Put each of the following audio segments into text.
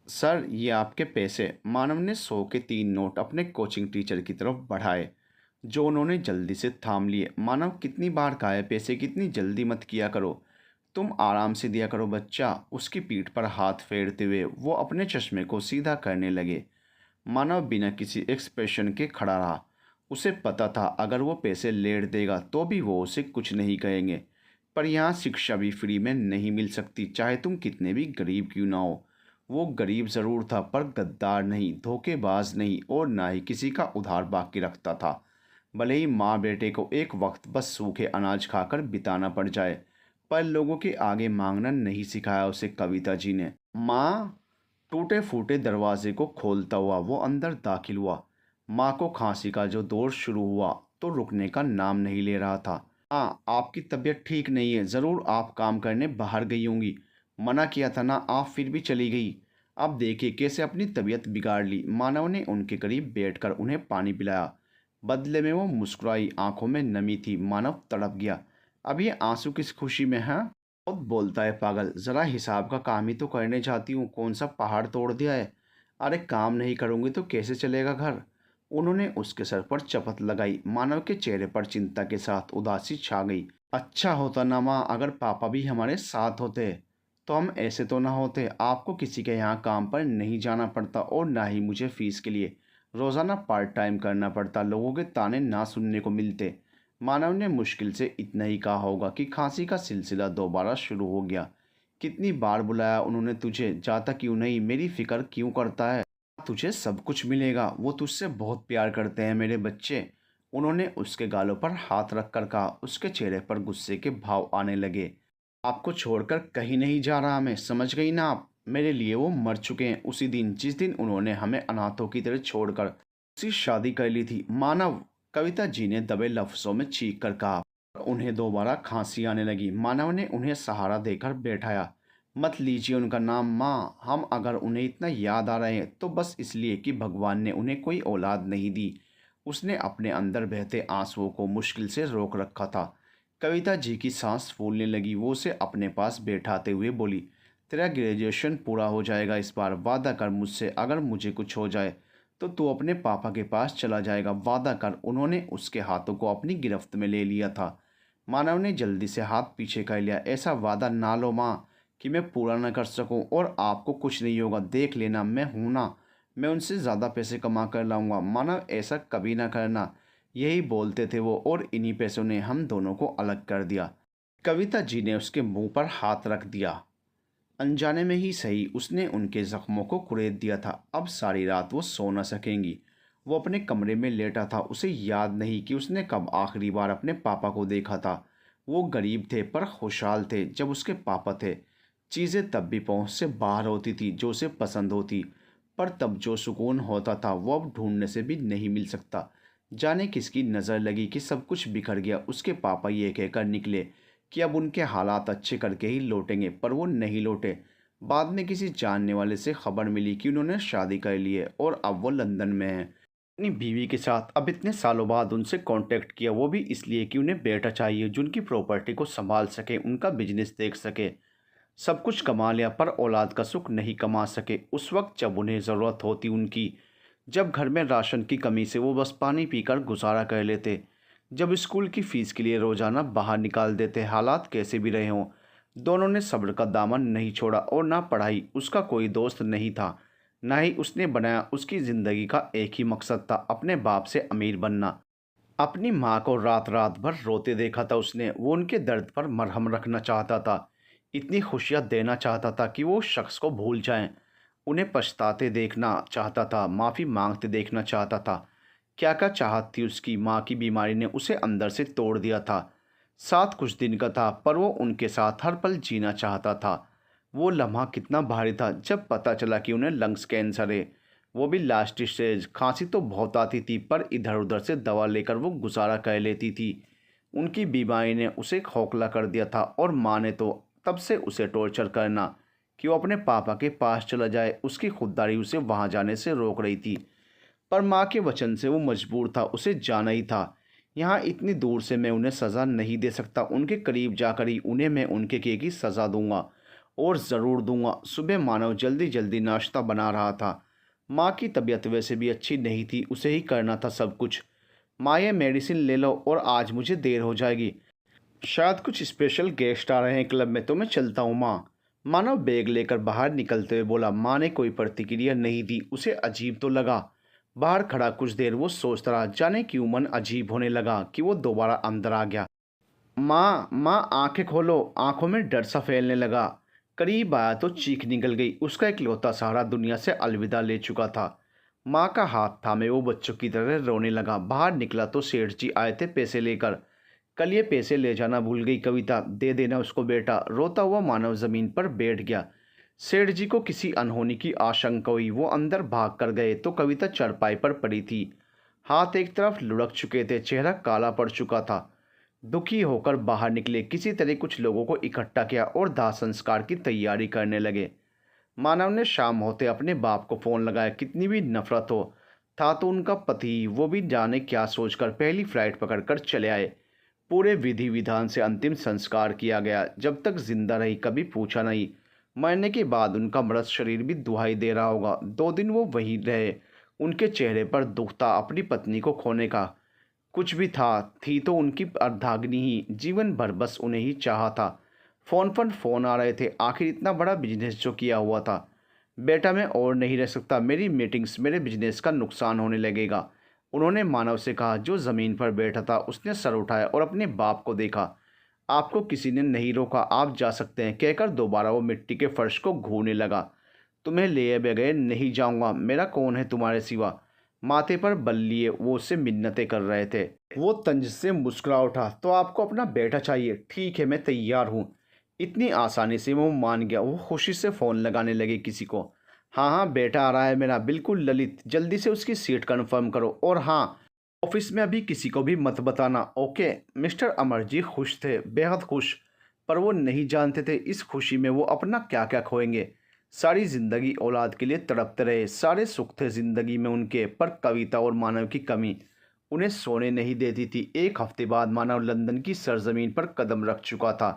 Sir, ये आपके पैसे। मानव ने 100 के 3 नोट अपने कोचिंग टीचर की तरफ बढ़ाए, जो उन्होंने जल्दी से थाम लिए। मानव, कितनी बार कहा है पैसे कितनी जल्दी मत किया करो। तुम आराम से दिया करो बच्चा। उसकी पीठ पर हाथ फेरते हुए वो अपने चश्मे को सीधा करने लगे। मानव बिना किसी एक्सप्रेशन के खड़ा रहा। उसे पता था अगर वो पैसे लेट देगा तो भी वो उसे कुछ नहीं कहेंगे। पर यहाँ शिक्षा भी फ्री में नहीं मिल सकती, चाहे तुम कितने भी गरीब क्यों ना हो। वो गरीब ज़रूर था पर गद्दार नहीं, धोखेबाज नहीं, और ना ही किसी का उधार बाकी रखता था। भले ही माँ बेटे को एक वक्त बस सूखे अनाज खाकर बिताना पड़ जाए, पर लोगों के आगे मांगना नहीं सिखाया उसे कविता जी ने। माँ। टूटे फूटे दरवाजे को खोलता हुआ वो अंदर दाखिल हुआ। माँ को खांसी का जो दौर शुरू हुआ तो रुकने का नाम नहीं ले रहा था। हाँ, आपकी तबीयत ठीक नहीं है, ज़रूर आप काम करने बाहर गई होंगी। मना किया था ना, आप फिर भी चली गई। अब देखिए कैसे अपनी तबीयत बिगाड़ ली। मानव ने उनके करीब बैठकर उन्हें पानी पिलाया। बदले में वो मुस्कुराई, आंखों में नमी थी। मानव तड़प गया। अब ये आंसू किस खुशी में है? बहुत बोलता है पागल। ज़रा हिसाब का काम ही तो करने जाती हूँ, कौन सा पहाड़ तोड़ दिया है। अरे काम नहीं करूँगी तो कैसे चलेगा घर। उन्होंने उसके सर पर चपत लगाई। मानव के चेहरे पर चिंता के साथ उदासी छा गई। अच्छा होता ना माँ, अगर पापा भी हमारे साथ होते तो हम ऐसे तो ना होते। आपको किसी के यहाँ काम पर नहीं जाना पड़ता और ना ही मुझे फीस के लिए रोज़ाना पार्ट टाइम करना पड़ता। लोगों के ताने ना सुनने को मिलते। मानव ने मुश्किल से इतना ही कहा होगा कि खांसी का सिलसिला दोबारा शुरू हो गया। कितनी बार बुलाया उन्होंने तुझे, जाता क्यों नहीं, मेरी फिक्र क्यों करता है। तुझे सब कुछ मिलेगा, वो तुझसे बहुत प्यार करते हैं मेरे बच्चे। उन्होंने उसके गालों पर हाथ रखकर कहा। उसके चेहरे पर गुस्से के भाव आने लगे। आपको छोड़कर कहीं नहीं जा रहा मैं, समझ गई ना आप। मेरे लिए वो मर चुके हैं उसी दिन जिस दिन उन्होंने हमें अनाथों की तरह छोड़कर उसी शादी कर ली थी। मानव, कविता जी ने दबे लफ्जों में चीख कर कहा। उन्हें दोबारा खांसी आने लगी। मानव ने उन्हें सहारा देकर बैठाया। मत लीजिए उनका नाम माँ, हम अगर उन्हें इतना याद आ रहे हैं तो बस इसलिए कि भगवान ने उन्हें कोई औलाद नहीं दी। उसने अपने अंदर बहते आंसुओं को मुश्किल से रोक रखा था। कविता जी की सांस फूलने लगी। वो उसे अपने पास बैठाते हुए बोली, तेरा ग्रेजुएशन पूरा हो जाएगा इस बार, वादा कर मुझसे। अगर मुझे कुछ हो जाए तो तू अपने पापा के पास चला जाएगा, वादा कर। उन्होंने उसके हाथों को अपनी गिरफ्त में ले लिया था। मानव ने जल्दी से हाथ पीछे कर लिया। ऐसा वादा ना लो माँ कि मैं पूरा ना कर सकूं, और आपको कुछ नहीं होगा, देख लेना, मैं हूं ना। मैं उनसे ज़्यादा पैसे कमा कर लाऊंगा। मानव, ऐसा कभी ना करना। यही बोलते थे वो, और इन्हीं पैसों ने हम दोनों को अलग कर दिया। कविता जी ने उसके मुंह पर हाथ रख दिया। अनजाने में ही सही, उसने उनके जख्मों को कुरेद दिया था। अब सारी रात वो सो न सकेंगी। वो अपने कमरे में लेटा था। उसे याद नहीं कि उसने कब आखिरी बार अपने पापा को देखा था। वो गरीब थे पर खुशहाल थे जब उसके पापा थे। चीज़ें तब भी पहुंच से बाहर होती थी जो उसे पसंद होती, पर तब जो सुकून होता था वो अब ढूंढने से भी नहीं मिल सकता। जाने किसकी नज़र लगी कि सब कुछ बिखर गया। उसके पापा ये कहकर निकले कि अब उनके हालात अच्छे करके ही लौटेंगे, पर वो नहीं लौटे। बाद में किसी जानने वाले से खबर मिली कि उन्होंने शादी कर ली है और अब वो लंदन में हैं अपनी बीवी के साथ। अब इतने सालों बाद उनसे कांटेक्ट किया, वो भी इसलिए कि उन्हें बेटा चाहिए जो उनकी प्रॉपर्टी को संभाल सके, उनका बिजनेस देख सके। सब कुछ कमा लिया पर औलाद का सुख नहीं कमा सके उस वक्त जब उन्हें ज़रूरत होती उनकी। जब घर में राशन की कमी से वो बस पानी पीकर गुजारा कर लेते, जब स्कूल की फ़ीस के लिए रोज़ाना बाहर निकाल देते। हालात कैसे भी रहे हों, दोनों ने सब्र का दामन नहीं छोड़ा। और ना पढ़ाई, उसका कोई दोस्त नहीं था, ना ही उसने बनाया। उसकी ज़िंदगी का एक ही मकसद था, अपने बाप से अमीर बनना। अपनी माँ को रात रात भर रोते देखा था उसने। वो उनके दर्द पर मरहम रखना चाहता था, इतनी खुशियाँ देना चाहता था कि वो शख्स को भूल जाएं। उन्हें पछताते देखना चाहता था, माफ़ी मांगते देखना चाहता था। क्या क्या चाहत थी उसकी। माँ की बीमारी ने उसे अंदर से तोड़ दिया था। साथ कुछ दिन का था पर वो उनके साथ हर पल जीना चाहता था। वो लम्हा कितना भारी था जब पता चला कि उन्हें लंग्स कैंसर है, वो भी लास्ट स्टेज। खांसी तो बहुत आती थी पर इधर उधर से दवा लेकर वो गुजारा कर लेती थी। उनकी बीमारी ने उसे खोखला कर दिया था, और माँ ने तो तब से उसे टॉर्चर करना कि वो अपने पापा के पास चला जाए। उसकी खुददारी उसे वहाँ जाने से रोक रही थी, पर माँ के वचन से वो मजबूर था, उसे जाना ही था। यहाँ इतनी दूर से मैं उन्हें सज़ा नहीं दे सकता, उनके करीब जाकर ही उन्हें मैं उनके किए की सज़ा दूंगा। और ज़रूर दूंगा। सुबह मानव जल्दी जल्दी नाश्ता बना रहा था। माँ की तबीयत वैसे भी अच्छी नहीं थी, उसे ही करना था सब कुछ। माँ, ये मेडिसिन ले लो और आज मुझे देर हो जाएगी। शायद कुछ स्पेशल गेस्ट आ रहे हैं क्लब में, तो मैं चलता हूँ माँ। मानव बैग लेकर बाहर निकलते हुए बोला। माँ ने कोई प्रतिक्रिया नहीं दी। उसे अजीब तो लगा। बाहर खड़ा कुछ देर वो सोचता रहा, जाने क्यों मन अजीब होने लगा कि वो दोबारा अंदर आ गया। माँ, माँ, आंखें खोलो। आंखों में डर सा फैलने लगा। करीब आया तो चीख निकल गई। उसका इकलौता सहारा दुनिया से अलविदा ले चुका था। माँ का हाथ थामे वो बच्चों की तरह रोने लगा। बाहर निकला तो सेठ जी आए थे पैसे लेकर। कल ये पैसे ले जाना भूल गई कविता, दे देना उसको बेटा। रोता हुआ मानव जमीन पर बैठ गया। सेठ जी को किसी अनहोनी की आशंका हुई। वो अंदर भाग कर गए तो कविता चरपाई पर पड़ी थी। हाथ एक तरफ लुढ़क चुके थे, चेहरा काला पड़ चुका था। दुखी होकर बाहर निकले, किसी तरह कुछ लोगों को इकट्ठा किया और दाह संस्कार की तैयारी करने लगे। मानव ने शाम होते अपने बाप को फ़ोन लगाया। कितनी भी नफरत हो, था तो उनका पति, वो भी जाने क्या सोचकर पहली फ्लाइट पकड़कर चले आए। पूरे विधि विधान से अंतिम संस्कार किया गया। जब तक जिंदा रही कभी पूछा नहीं। मरने के बाद उनका मृत शरीर भी दुहाई दे रहा होगा। 2 दिन वो वहीं रहे। उनके चेहरे पर दुख था अपनी पत्नी को खोने का। कुछ भी था, थी तो उनकी अर्धांगिनी ही। जीवन भर बस उन्हें ही चाहा था। फ़ोन पर फ़ोन आ रहे थे। आखिर इतना बड़ा बिजनेस जो किया हुआ था। बेटा, मैं और नहीं रह सकता। मेरी मीटिंग्स, मेरे बिजनेस का नुकसान होने लगेगा। उन्होंने मानव से कहा। जो ज़मीन पर बैठा था उसने सर उठाया और अपने बाप को देखा। आपको किसी ने नहीं रोका, आप जा सकते हैं, कहकर दोबारा वो मिट्टी के फर्श को घूरने लगा। तुम्हें ले बगैर नहीं जाऊंगा। मेरा कौन है तुम्हारे सिवा। माथे पर बल लिए वो उससे मिन्नतें कर रहे थे। वो तंज से मुस्कुरा उठा। तो आपको अपना बेटा चाहिए? ठीक है, मैं तैयार हूँ। इतनी आसानी से वो मान गया। वो खुशी से फ़ोन लगाने लगे किसी को। हाँ हाँ, बेटा आ रहा है मेरा, बिल्कुल ललित, जल्दी से उसकी सीट कंफर्म करो। और हाँ, ऑफिस में अभी किसी को भी मत बताना, ओके? मिस्टर अमरजी खुश थे, बेहद खुश। पर वो नहीं जानते थे इस खुशी में वो अपना क्या क्या खोएंगे। सारी जिंदगी औलाद के लिए तड़पते रहे। सारे सुख थे जिंदगी में उनके, पर कविता और मानव की कमी उन्हें सोने नहीं देती थी। एक हफ्ते बाद मानव लंदन की सरजमीन पर कदम रख चुका था।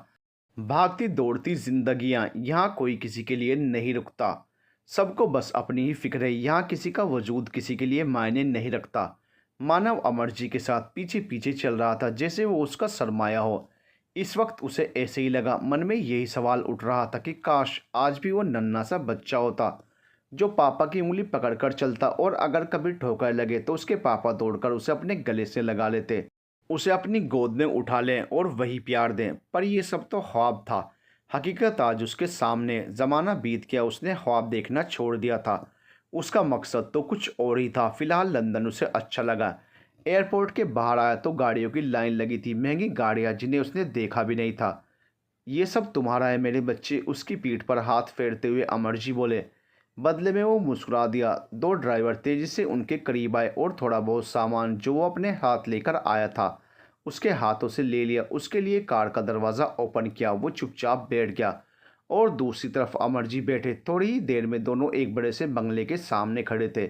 भागती दौड़ती जिंदगियां, यहाँ कोई किसी के लिए नहीं रुकता। सबको बस अपनी ही फिक्र है। यहाँ किसी का वजूद किसी के लिए मायने नहीं रखता। मानव अमरजी के साथ पीछे पीछे चल रहा था जैसे वो उसका सरमाया हो। इस वक्त उसे ऐसे ही लगा। मन में यही सवाल उठ रहा था कि काश आज भी वो नन्हा सा बच्चा होता जो पापा की उंगली पकड़कर चलता, और अगर कभी ठोकर लगे तो उसके पापा दौड़कर उसे अपने गले से लगा लेते, उसे अपनी गोद में उठा लें और वही प्यार दें। पर यह सब तो ख्वाब था। हकीकत आज उसके सामने। ज़माना बीत गया, उसने ख्वाब देखना छोड़ दिया था। उसका मकसद तो कुछ और ही था। फिलहाल लंदन उसे अच्छा लगा। एयरपोर्ट के बाहर आया तो गाड़ियों की लाइन लगी थी, महंगी गाड़ियाँ जिन्हें उसने देखा भी नहीं था। ये सब तुम्हारा है मेरे बच्चे, उसकी पीठ पर हाथ फेरते हुए अमरजी बोले। बदले में वो मुस्कुरा दिया। 2 ड्राइवर तेजी से उनके करीब आए और थोड़ा बहुत सामान जो वो अपने हाथ लेकर आया था उसके हाथों से ले लिया। उसके लिए कार का दरवाज़ा ओपन किया। वो चुपचाप बैठ गया और दूसरी तरफ अमरजी बैठे। थोड़ी ही देर में दोनों एक बड़े से बंगले के सामने खड़े थे।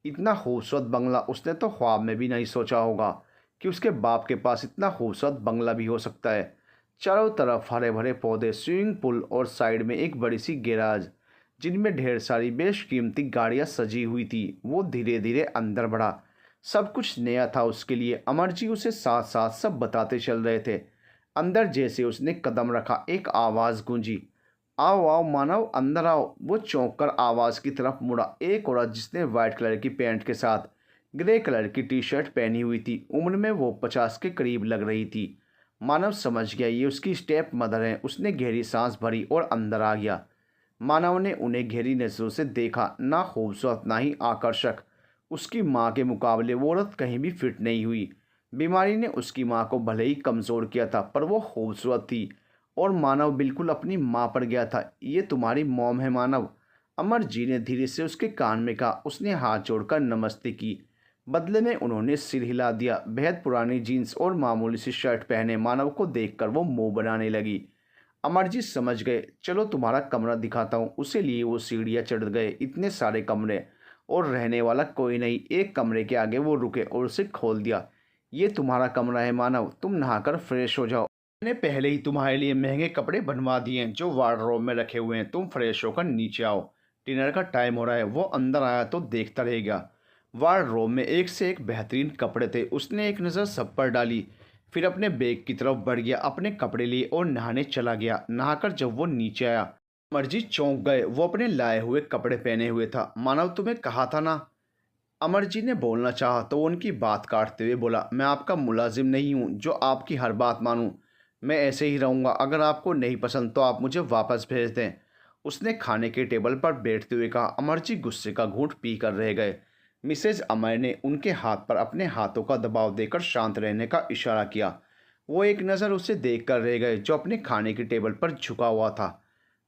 इतना खूबसूरत बंगला उसने तो ख्वाब में भी नहीं सोचा होगा कि उसके बाप के पास इतना खूबसूरत बंगला भी हो सकता है। चारों तरफ हरे भरे पौधे, स्विमिंग पूल और साइड में एक बड़ी सी गैराज जिनमें ढेर सारी बेशकीमती गाड़ियां सजी हुई थी। वो धीरे धीरे अंदर बढ़ा। सब कुछ नया था उसके लिए। अमरजी उसे साथ साथ सब बताते चल रहे थे। अंदर जैसे उसने कदम रखा एक आवाज़ गूंजी। आओ आओ मानव, अंदर आओ। वो चौंक कर आवाज़ की तरफ मुड़ा। एक औरत जिसने वाइट कलर की पैंट के साथ ग्रे कलर की टी शर्ट पहनी हुई थी। उम्र में वो 50 के करीब लग रही थी। मानव समझ गया ये उसकी स्टेप मदर है। उसने गहरी सांस भरी और अंदर आ गया। मानव ने उन्हें गहरी नज़रों से देखा। ना खूबसूरत ना ही आकर्षक। उसकी माँ के मुकाबले वो औरत कहीं भी फिट नहीं हुई। बीमारी ने उसकी माँ को भले ही कमज़ोर किया था, पर वो खूबसूरत थी। और मानव बिल्कुल अपनी माँ पर गया था। ये तुम्हारी मॉम है मानव, अमर जी ने धीरे से उसके कान में कहा। उसने हाथ जोड़कर नमस्ते की। बदले में उन्होंने सिर हिला दिया। बेहद पुरानी जीन्स और मामूली सी शर्ट पहने मानव को देखकर वो मुंह बनाने लगी। अमरजीत समझ गए। चलो तुम्हारा कमरा दिखाता हूँ। उसे लिए वो सीढ़ियाँ चढ़ गए। इतने सारे कमरे और रहने वाला कोई नहीं। एक कमरे के आगे वो रुके और उसे खोल दिया। ये तुम्हारा कमरा है मानव, तुम नहाकर फ्रेश हो जाओ। मैंने पहले ही तुम्हारे लिए महंगे कपड़े बनवा दिए हैं जो वार्डरोब में रखे हुए हैं। तुम फ्रेश होकर नीचे आओ, डिनर का टाइम हो रहा है। वो अंदर आया तो देखता रह गया। वार्डरोब में एक से एक बेहतरीन कपड़े थे। उसने एक नज़र सब पर डाली, फिर अपने बैग की तरफ बढ़ गया, अपने कपड़े लिए और नहाने चला गया। नहाकर जब वो नीचे आया, अमरजीत चौंक गए। वो अपने लाए हुए कपड़े पहने हुए था। मानव, तुम्हें कहा था ना। अमरजीत ने बोलना चाहा तो वो उनकी बात काटते हुए बोला, मैं आपका मुलाजिम नहीं हूँ जो आपकी हर बात मानूं। मैं ऐसे ही रहूँगा। अगर आपको नहीं पसंद तो आप मुझे वापस भेज दें। उसने खाने के टेबल पर बैठते हुए कहा। अमरजीत गुस्से का घूंट पी कर रह गए। मिसेज अमर ने उनके हाथ पर अपने हाथों का दबाव देकर शांत रहने का इशारा किया। वो एक नज़र उसे देख कर रह गए जो अपने खाने के टेबल पर झुका हुआ था।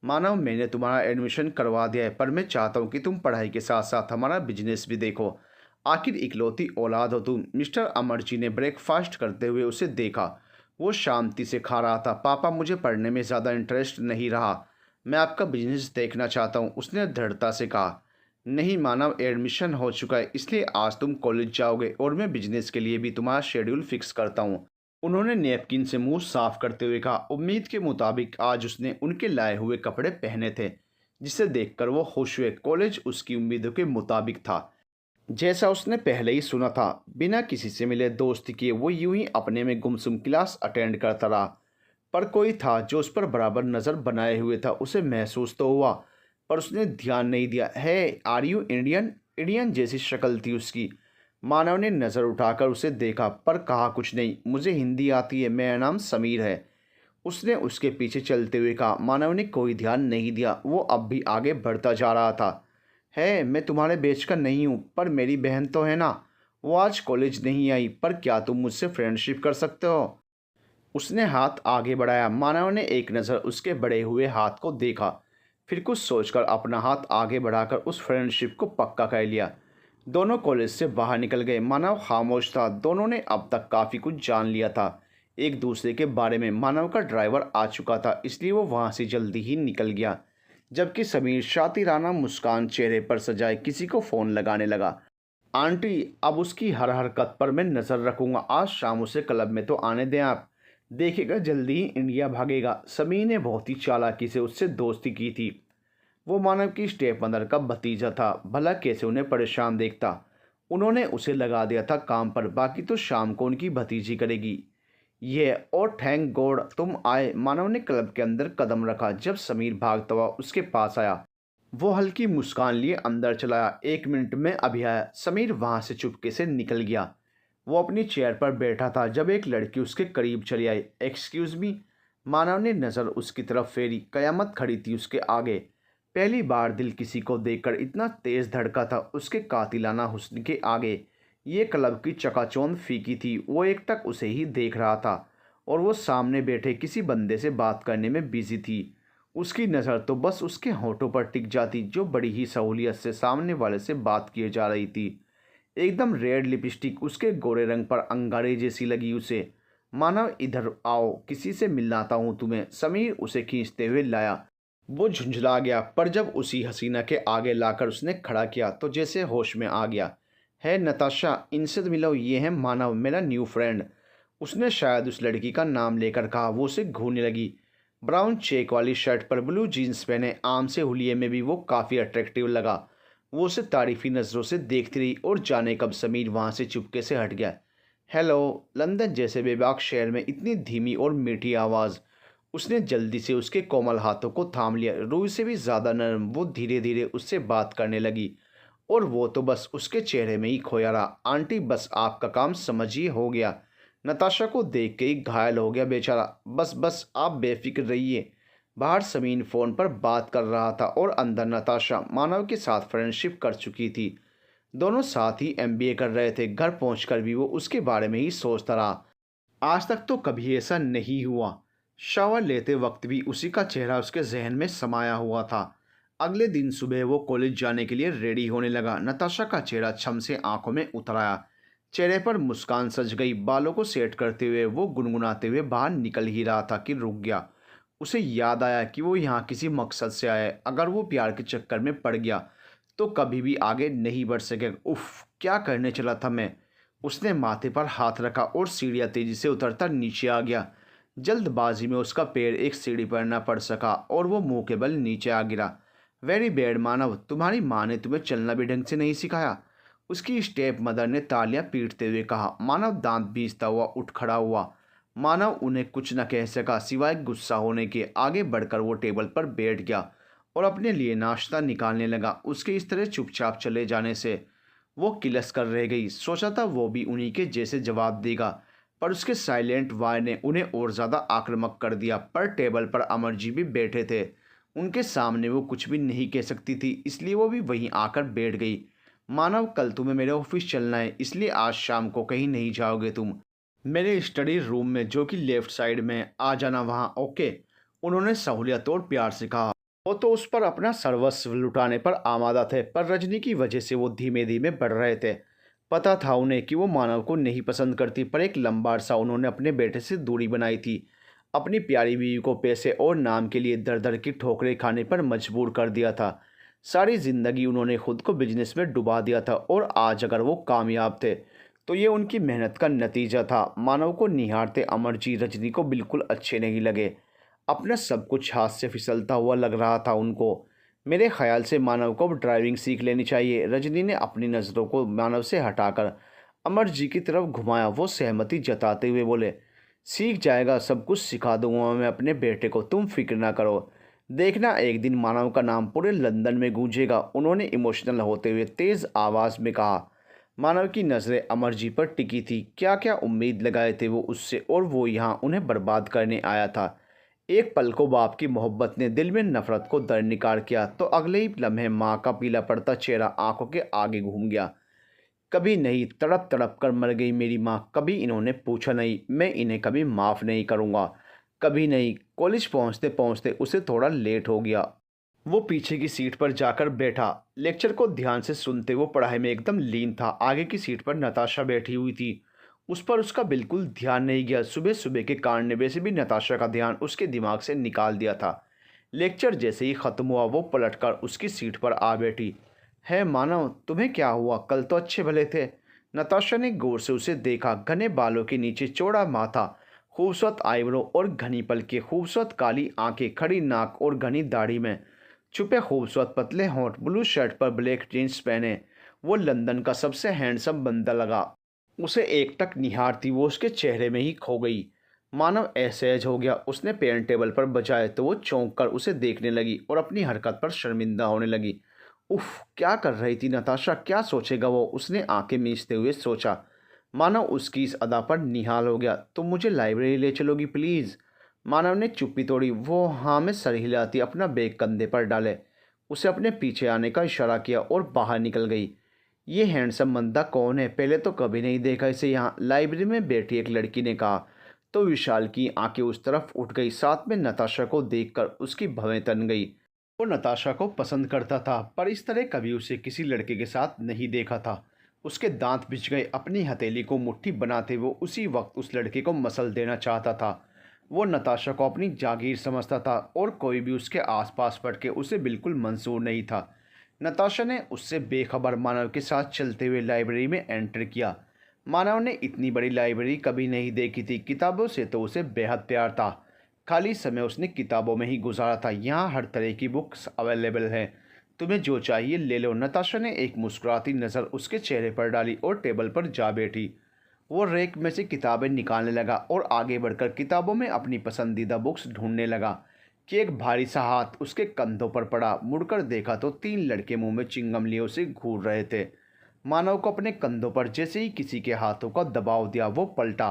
मानव, मैंने तुम्हारा एडमिशन करवा दिया है, पर मैं चाहता हूँ कि तुम पढ़ाई के साथ साथ हमारा बिजनेस भी देखो। आखिर इकलौती औलाद हो तुम। मिस्टर अमरजी ने ब्रेकफास्ट करते हुए उसे देखा। वो शांति से खा रहा था। पापा, मुझे पढ़ने में ज़्यादा इंटरेस्ट नहीं रहा। मैं आपका बिजनेस देखना चाहता हूँ, उसने दृढ़ता से कहा। नहीं मानव, एडमिशन हो चुका है, इसलिए आज तुम कॉलेज जाओगे और मैं बिजनेस के लिए भी तुम्हारा शेड्यूल फिक्स करता हूँ। उन्होंने नैपकिन से मुंह साफ करते हुए कहा। उम्मीद के मुताबिक आज उसने उनके लाए हुए कपड़े पहने थे, जिसे देखकर वो खुश हुए। कॉलेज उसकी उम्मीदों के मुताबिक था, जैसा उसने पहले ही सुना था। बिना किसी से मिले दोस्ती किए वो यूं ही अपने में गुमसुम क्लास अटेंड करता रहा। पर कोई था जो उस पर बराबर नज़र बनाए हुए था। उसे महसूस तो हुआ, पर उसने ध्यान नहीं दिया। है, आर यू इंडियन? इंडियन जैसी शक्ल थी उसकी। मानव ने नज़र उठाकर उसे देखा, पर कहा कुछ नहीं। मुझे हिंदी आती है, मेरा नाम समीर है, उसने उसके पीछे चलते हुए कहा। मानव ने कोई ध्यान नहीं दिया। वो अब भी आगे बढ़ता जा रहा था। है, मैं तुम्हारे बैच का नहीं हूँ, पर मेरी बहन तो है ना। वो आज कॉलेज नहीं आई, पर क्या तुम मुझसे फ्रेंडशिप कर सकते हो? उसने हाथ आगे बढ़ाया। मानव ने एक नज़र उसके बढ़े हुए हाथ को देखा, फिर कुछ सोचकर अपना हाथ आगे बढ़ाकर उस फ्रेंडशिप को पक्का कर लिया। दोनों कॉलेज से बाहर निकल गए। मानव खामोश था। दोनों ने अब तक काफ़ी कुछ जान लिया था एक दूसरे के बारे में। मानव का ड्राइवर आ चुका था, इसलिए वो वहाँ से जल्दी ही निकल गया, जबकि समीर शातिराना मुस्कान चेहरे पर सजाए किसी को फ़ोन लगाने लगा। आंटी, अब उसकी हर हरकत पर मैं नज़र रखूँगा। आज शाम उसे क्लब में तो आने दें आप। देखिएगा जल्दी ही इंडिया भागेगा। समीर ने बहुत ही चालाकी से उससे दोस्ती की थी। वो मानव की स्टेप मदर का भतीजा था। भला कैसे उन्हें परेशान देखता। उन्होंने उसे लगा दिया था काम पर, बाकी तो शाम को उनकी भतीजी करेगी ये। और थैंक गॉड तुम आए। मानव ने क्लब के अंदर कदम रखा जब समीर भागता हुआ उसके पास आया। वो हल्की मुस्कान लिए अंदर चलाया। 1 मिनट में अभी आया। समीर वहाँ से चुपके से निकल गया। वो अपनी चेयर पर बैठा था जब एक लड़की उसके करीब चली आई। Excuse me. मानव ने नज़र उसकी तरफ फेरी। कयामत खड़ी थी उसके आगे। पहली बार दिल किसी को देखकर इतना तेज़ धड़का था उसके कातिलाना हुस्न के आगे। ये क्लब की चकाचौंध फीकी थी। वो एकटक उसे ही देख रहा था और वो सामने बैठे किसी बंदे से बात करने में बिजी थी। उसकी नज़र तो बस उसके होठों पर टिक जाती, जो बड़ी ही सहूलियत से सामने वाले से बात किए जा रही थी। एकदम रेड लिपस्टिक उसके गोरे रंग पर अंगारे जैसी लगी उसे। मानव, इधर आओ, किसी से मिलाता हूँ तुम्हें। समीर उसे खींचते हुए लाया। वो झुंझला गया, पर जब उसी हसीना के आगे लाकर उसने खड़ा किया तो जैसे होश में आ गया। है नताशा, इनसे तो मिलो, ये है मानव, मेरा न्यू फ्रेंड। उसने शायद उस लड़की का नाम लेकर कहा। वो उसे घूरने लगी। ब्राउन चेक वाली शर्ट पर ब्लू जीन्स पहने, आम से हुलिये में भी वो काफ़ी अट्रैक्टिव लगा। वो उसे तारीफी नज़रों से देखती रही और जाने कब समीर वहाँ से चुपके से हट गया। हेलो। लंदन जैसे बेबाक शहर में इतनी धीमी और मीठी आवाज़। उसने जल्दी से उसके कोमल हाथों को थाम लिया। रूई से भी ज़्यादा नरम। वो धीरे धीरे उससे बात करने लगी और वो तो बस उसके चेहरे में ही खोया रहा। आंटी, बस आपका काम समझिए हो गया। नताशा को देख के ही घायल हो गया बेचारा। बस बस आप बेफिक्र रहिए। बाहर समीन फ़ोन पर बात कर रहा था और अंदर नताशा मानव के साथ फ्रेंडशिप कर चुकी थी। दोनों साथ ही एमबीए कर रहे थे। घर पहुंचकर भी वो उसके बारे में ही सोचता रहा। आज तक तो कभी ऐसा नहीं हुआ। शावर लेते वक्त भी उसी का चेहरा उसके जहन में समाया हुआ था। अगले दिन सुबह वो कॉलेज जाने के लिए रेडी होने लगा। नताशा का चेहरा छम से आंखों में उतर आया। चेहरे पर मुस्कान सज गई। बालों को सेट करते हुए वो गुनगुनाते हुए बाहर निकल ही रहा था कि रुक गया। उसे याद आया कि वो यहाँ किसी मकसद से आया है। अगर वो प्यार के चक्कर में पड़ गया तो कभी भी आगे नहीं बढ़ सकेगा। उफ, क्या करने चला था मैं। उसने माथे पर हाथ रखा और सीढ़ियाँ तेजी से उतरता नीचे आ गया। जल्दबाजी में उसका पैर एक सीढ़ी पर न पड़ सका और वो मुंह के बल नीचे आ गिरा। वेरी बैड मानव, तुम्हारी माँ ने तुम्हें चलना भी ढंग से नहीं सिखाया, उसकी स्टेप मदर ने तालियां पीटते हुए कहा। मानव दांत बीजता हुआ उठ खड़ा हुआ। मानव उन्हें कुछ न कह सका सिवाय गुस्सा होने के। आगे बढ़कर वो टेबल पर बैठ गया और अपने लिए नाश्ता निकालने लगा। उसके इस तरह चुपचाप चले जाने से वो किलस कर रह गई। सोचा था वो भी उन्हीं के जैसे जवाब देगा, पर उसके साइलेंट वाय ने उन्हें और ज़्यादा आक्रामक कर दिया। पर टेबल पर अमरजी भी बैठे थे। उनके सामने वो कुछ भी नहीं कह सकती थी, इसलिए वो भी वहीं आकर बैठ गई। मानव, कल तुम्हें मेरे ऑफिस चलना है, इसलिए आज शाम को कहीं नहीं जाओगे तुम। मेरे स्टडी रूम में जो कि लेफ्ट साइड में, आ जाना वहाँ, ओके? उन्होंने सहूलियत और प्यार से कहा। वो तो उस पर अपना सर्वस्व लुटाने पर आमादा थे, पर रजनी की वजह से वो धीमे धीमे बढ़ रहे थे। पता था उन्हें कि वो मानव को नहीं पसंद करती, पर एक लंबा अरसा उन्होंने अपने बेटे से दूरी बनाई थी। अपनी प्यारी बीवी को पैसे और नाम के लिए दर दर की ठोकरें खाने पर मजबूर कर दिया था। सारी ज़िंदगी उन्होंने खुद को बिजनेस में डुबा दिया था और आज अगर वो कामयाब थे तो ये उनकी मेहनत का नतीजा था। मानव को निहारते अमरजी रजनी को बिल्कुल अच्छे नहीं लगे। अपना सब कुछ हाथ से फिसलता हुआ लग रहा था उनको। मेरे ख्याल से मानव को अब ड्राइविंग सीख लेनी चाहिए। रजनी ने अपनी नज़रों को मानव से हटाकर अमरजी की तरफ घुमाया। वो सहमति जताते हुए बोले, सीख जाएगा, सब कुछ सिखा दूंगा मैं अपने बेटे को, तुम फिक्र ना करो। देखना एक दिन मानव का नाम पूरे लंदन में गूंजेगा। उन्होंने इमोशनल होते हुए तेज़ आवाज़ में कहा। मानव की नज़रें अमरजी पर टिकी थी। क्या क्या उम्मीद लगाए थे वो उससे, और वो यहाँ उन्हें बर्बाद करने आया था। एक पल को बाप की मोहब्बत ने दिल में नफरत को दरनिकार किया, तो अगले ही लम्हे माँ का पीला पड़ता चेहरा आंखों के आगे घूम गया। कभी नहीं, तड़प तड़प कर मर गई मेरी माँ। कभी इन्होंने पूछा नहीं, मैं इन्हें कभी माफ़ नहीं करूँगा, कभी नहीं। कॉलेज पहुँचते पहुँचते उसे थोड़ा लेट हो गया। वो पीछे की सीट पर जाकर बैठा। लेक्चर को ध्यान से सुनते वो पढ़ाई में एकदम लीन था। आगे की सीट पर नताशा बैठी हुई थी। उस पर उसका बिल्कुल ध्यान नहीं गया। सुबह सुबह के कारण ने वैसे भी नताशा का ध्यान उसके दिमाग से निकाल दिया था। लेक्चर जैसे ही ख़त्म हुआ वो पलटकर उसकी सीट पर आ बैठी। है मानव, तुम्हें क्या हुआ? कल तो अच्छे भले थे। नताशा ने गौर से उसे देखा। घने बालों के नीचे चौड़ा माथा, खूबसूरत आईब्रो और घनी पलकें, खूबसूरत काली आंखें, खड़ी नाक और घनी दाढ़ी में छुपे खूबसूरत पतले होंठ। ब्लू शर्ट पर ब्लैक जींस पहने वो लंदन का सबसे हैंडसम बंदा लगा। उसे एकटक निहारती वो उसके चेहरे में ही खो गई। मानव असहज हो गया। उसने पेन टेबल पर बजाए तो वो चौंक कर उसे देखने लगी और अपनी हरकत पर शर्मिंदा होने लगी। उफ, क्या कर रही थी नताशा? क्या सोचेगा वो? उसने आंखें मीचते हुए सोचा। मानव उसकी इस अदा पर निहाल हो गया। तुम मुझे लाइब्रेरी ले चलोगी प्लीज़? मानव ने चुप्पी तोड़ी। वो हाँ में सर हिलाती अपना बैग कंधे पर डाले उसे अपने पीछे आने का इशारा किया और बाहर निकल गई। ये हैंडसम बंदा कौन है? पहले तो कभी नहीं देखा इसे यहाँ। लाइब्रेरी में बैठी एक लड़की ने कहा। तो विशाल की आंखें उस तरफ उठ गई। साथ में नताशा को देखकर उसकी भवें तन गई। वो नताशा को पसंद करता था, पर इस तरह कभी उसे किसी लड़के के साथ नहीं देखा था। उसके दांत बिछ गए। अपनी हथेली को मुट्ठी बनाते वो उसी वक्त उस लड़के को मसल देना चाहता था। वो नताशा को अपनी जागीर समझता था और कोई भी उसके आसपास भटके उसे बिल्कुल मंजूर नहीं था। नताशा ने उससे बेखबर मानव के साथ चलते हुए लाइब्रेरी में एंटर किया। मानव ने इतनी बड़ी लाइब्रेरी कभी नहीं देखी थी। किताबों से तो उसे बेहद प्यार था। खाली समय उसने किताबों में ही गुजारा था। यहाँ हर तरह की बुक्स अवेलेबल हैं, तुम्हें जो चाहिए ले लो। नताशा ने एक मुस्कुराती नज़र उसके चेहरे पर डाली और टेबल पर जा बैठी। वो रैक में से किताबें निकालने लगा और आगे बढ़कर किताबों में अपनी पसंदीदा बुक्स ढूंढने लगा कि एक भारी सा हाथ उसके कंधों पर पड़ा। मुड़कर देखा तो 3 लड़के मुंह में चिंगम लिए उसे घूर रहे थे। मानव को अपने कंधों पर जैसे ही किसी के हाथों का दबाव दिया वो पलटा।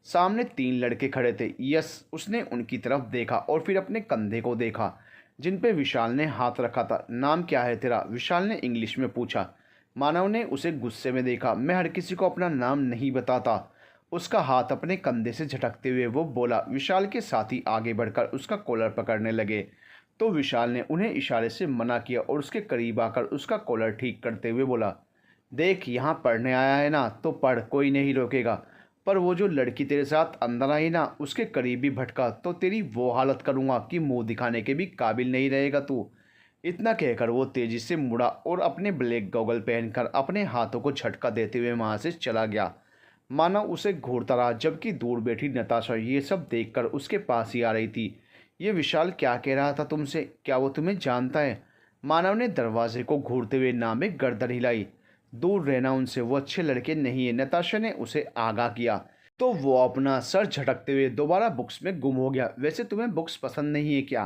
सामने 3 लड़के खड़े थे। यस, उसने उनकी तरफ देखा और फिर अपने कंधे को देखा जिन पे विशाल ने हाथ रखा था। नाम क्या है तेरा? विशाल ने इंग्लिश में पूछा। मानव ने उसे गुस्से में देखा। मैं हर किसी को अपना नाम नहीं बताता। उसका हाथ अपने कंधे से झटकते हुए वो बोला। विशाल के साथी आगे बढ़कर उसका कॉलर पकड़ने लगे तो विशाल ने उन्हें इशारे से मना किया और उसके करीब आकर उसका कॉलर ठीक करते हुए बोला, देख, यहाँ पढ़ने आया है ना तो पढ़, कोई नहीं रोकेगा। पर वो जो लड़की तेरे साथ अंदर आई ना, उसके करीब भी भटका तो तेरी वो हालत करूँगा कि मुंह दिखाने के भी काबिल नहीं रहेगा तू। इतना कहकर वो तेजी से मुड़ा और अपने ब्लैक गॉगल पहनकर अपने हाथों को झटका देते हुए वहाँ से चला गया। मानव उसे घूरता रहा, जबकि दूर बैठी नताशा ये सब देखकर उसके पास ही आ रही थी। ये विशाल क्या कह रहा था तुमसे? क्या वो तुम्हें जानता है? मानव ने दरवाजे को घूरते हुए ना में गर्दन हिलाई। दूर रहना उनसे, वो अच्छे लड़के नहीं है, नताशा ने उसे आगाह किया। तो वो अपना सर झटकते हुए दोबारा बुक्स में गुम हो गया। वैसे तुम्हें बुक्स पसंद नहीं है क्या?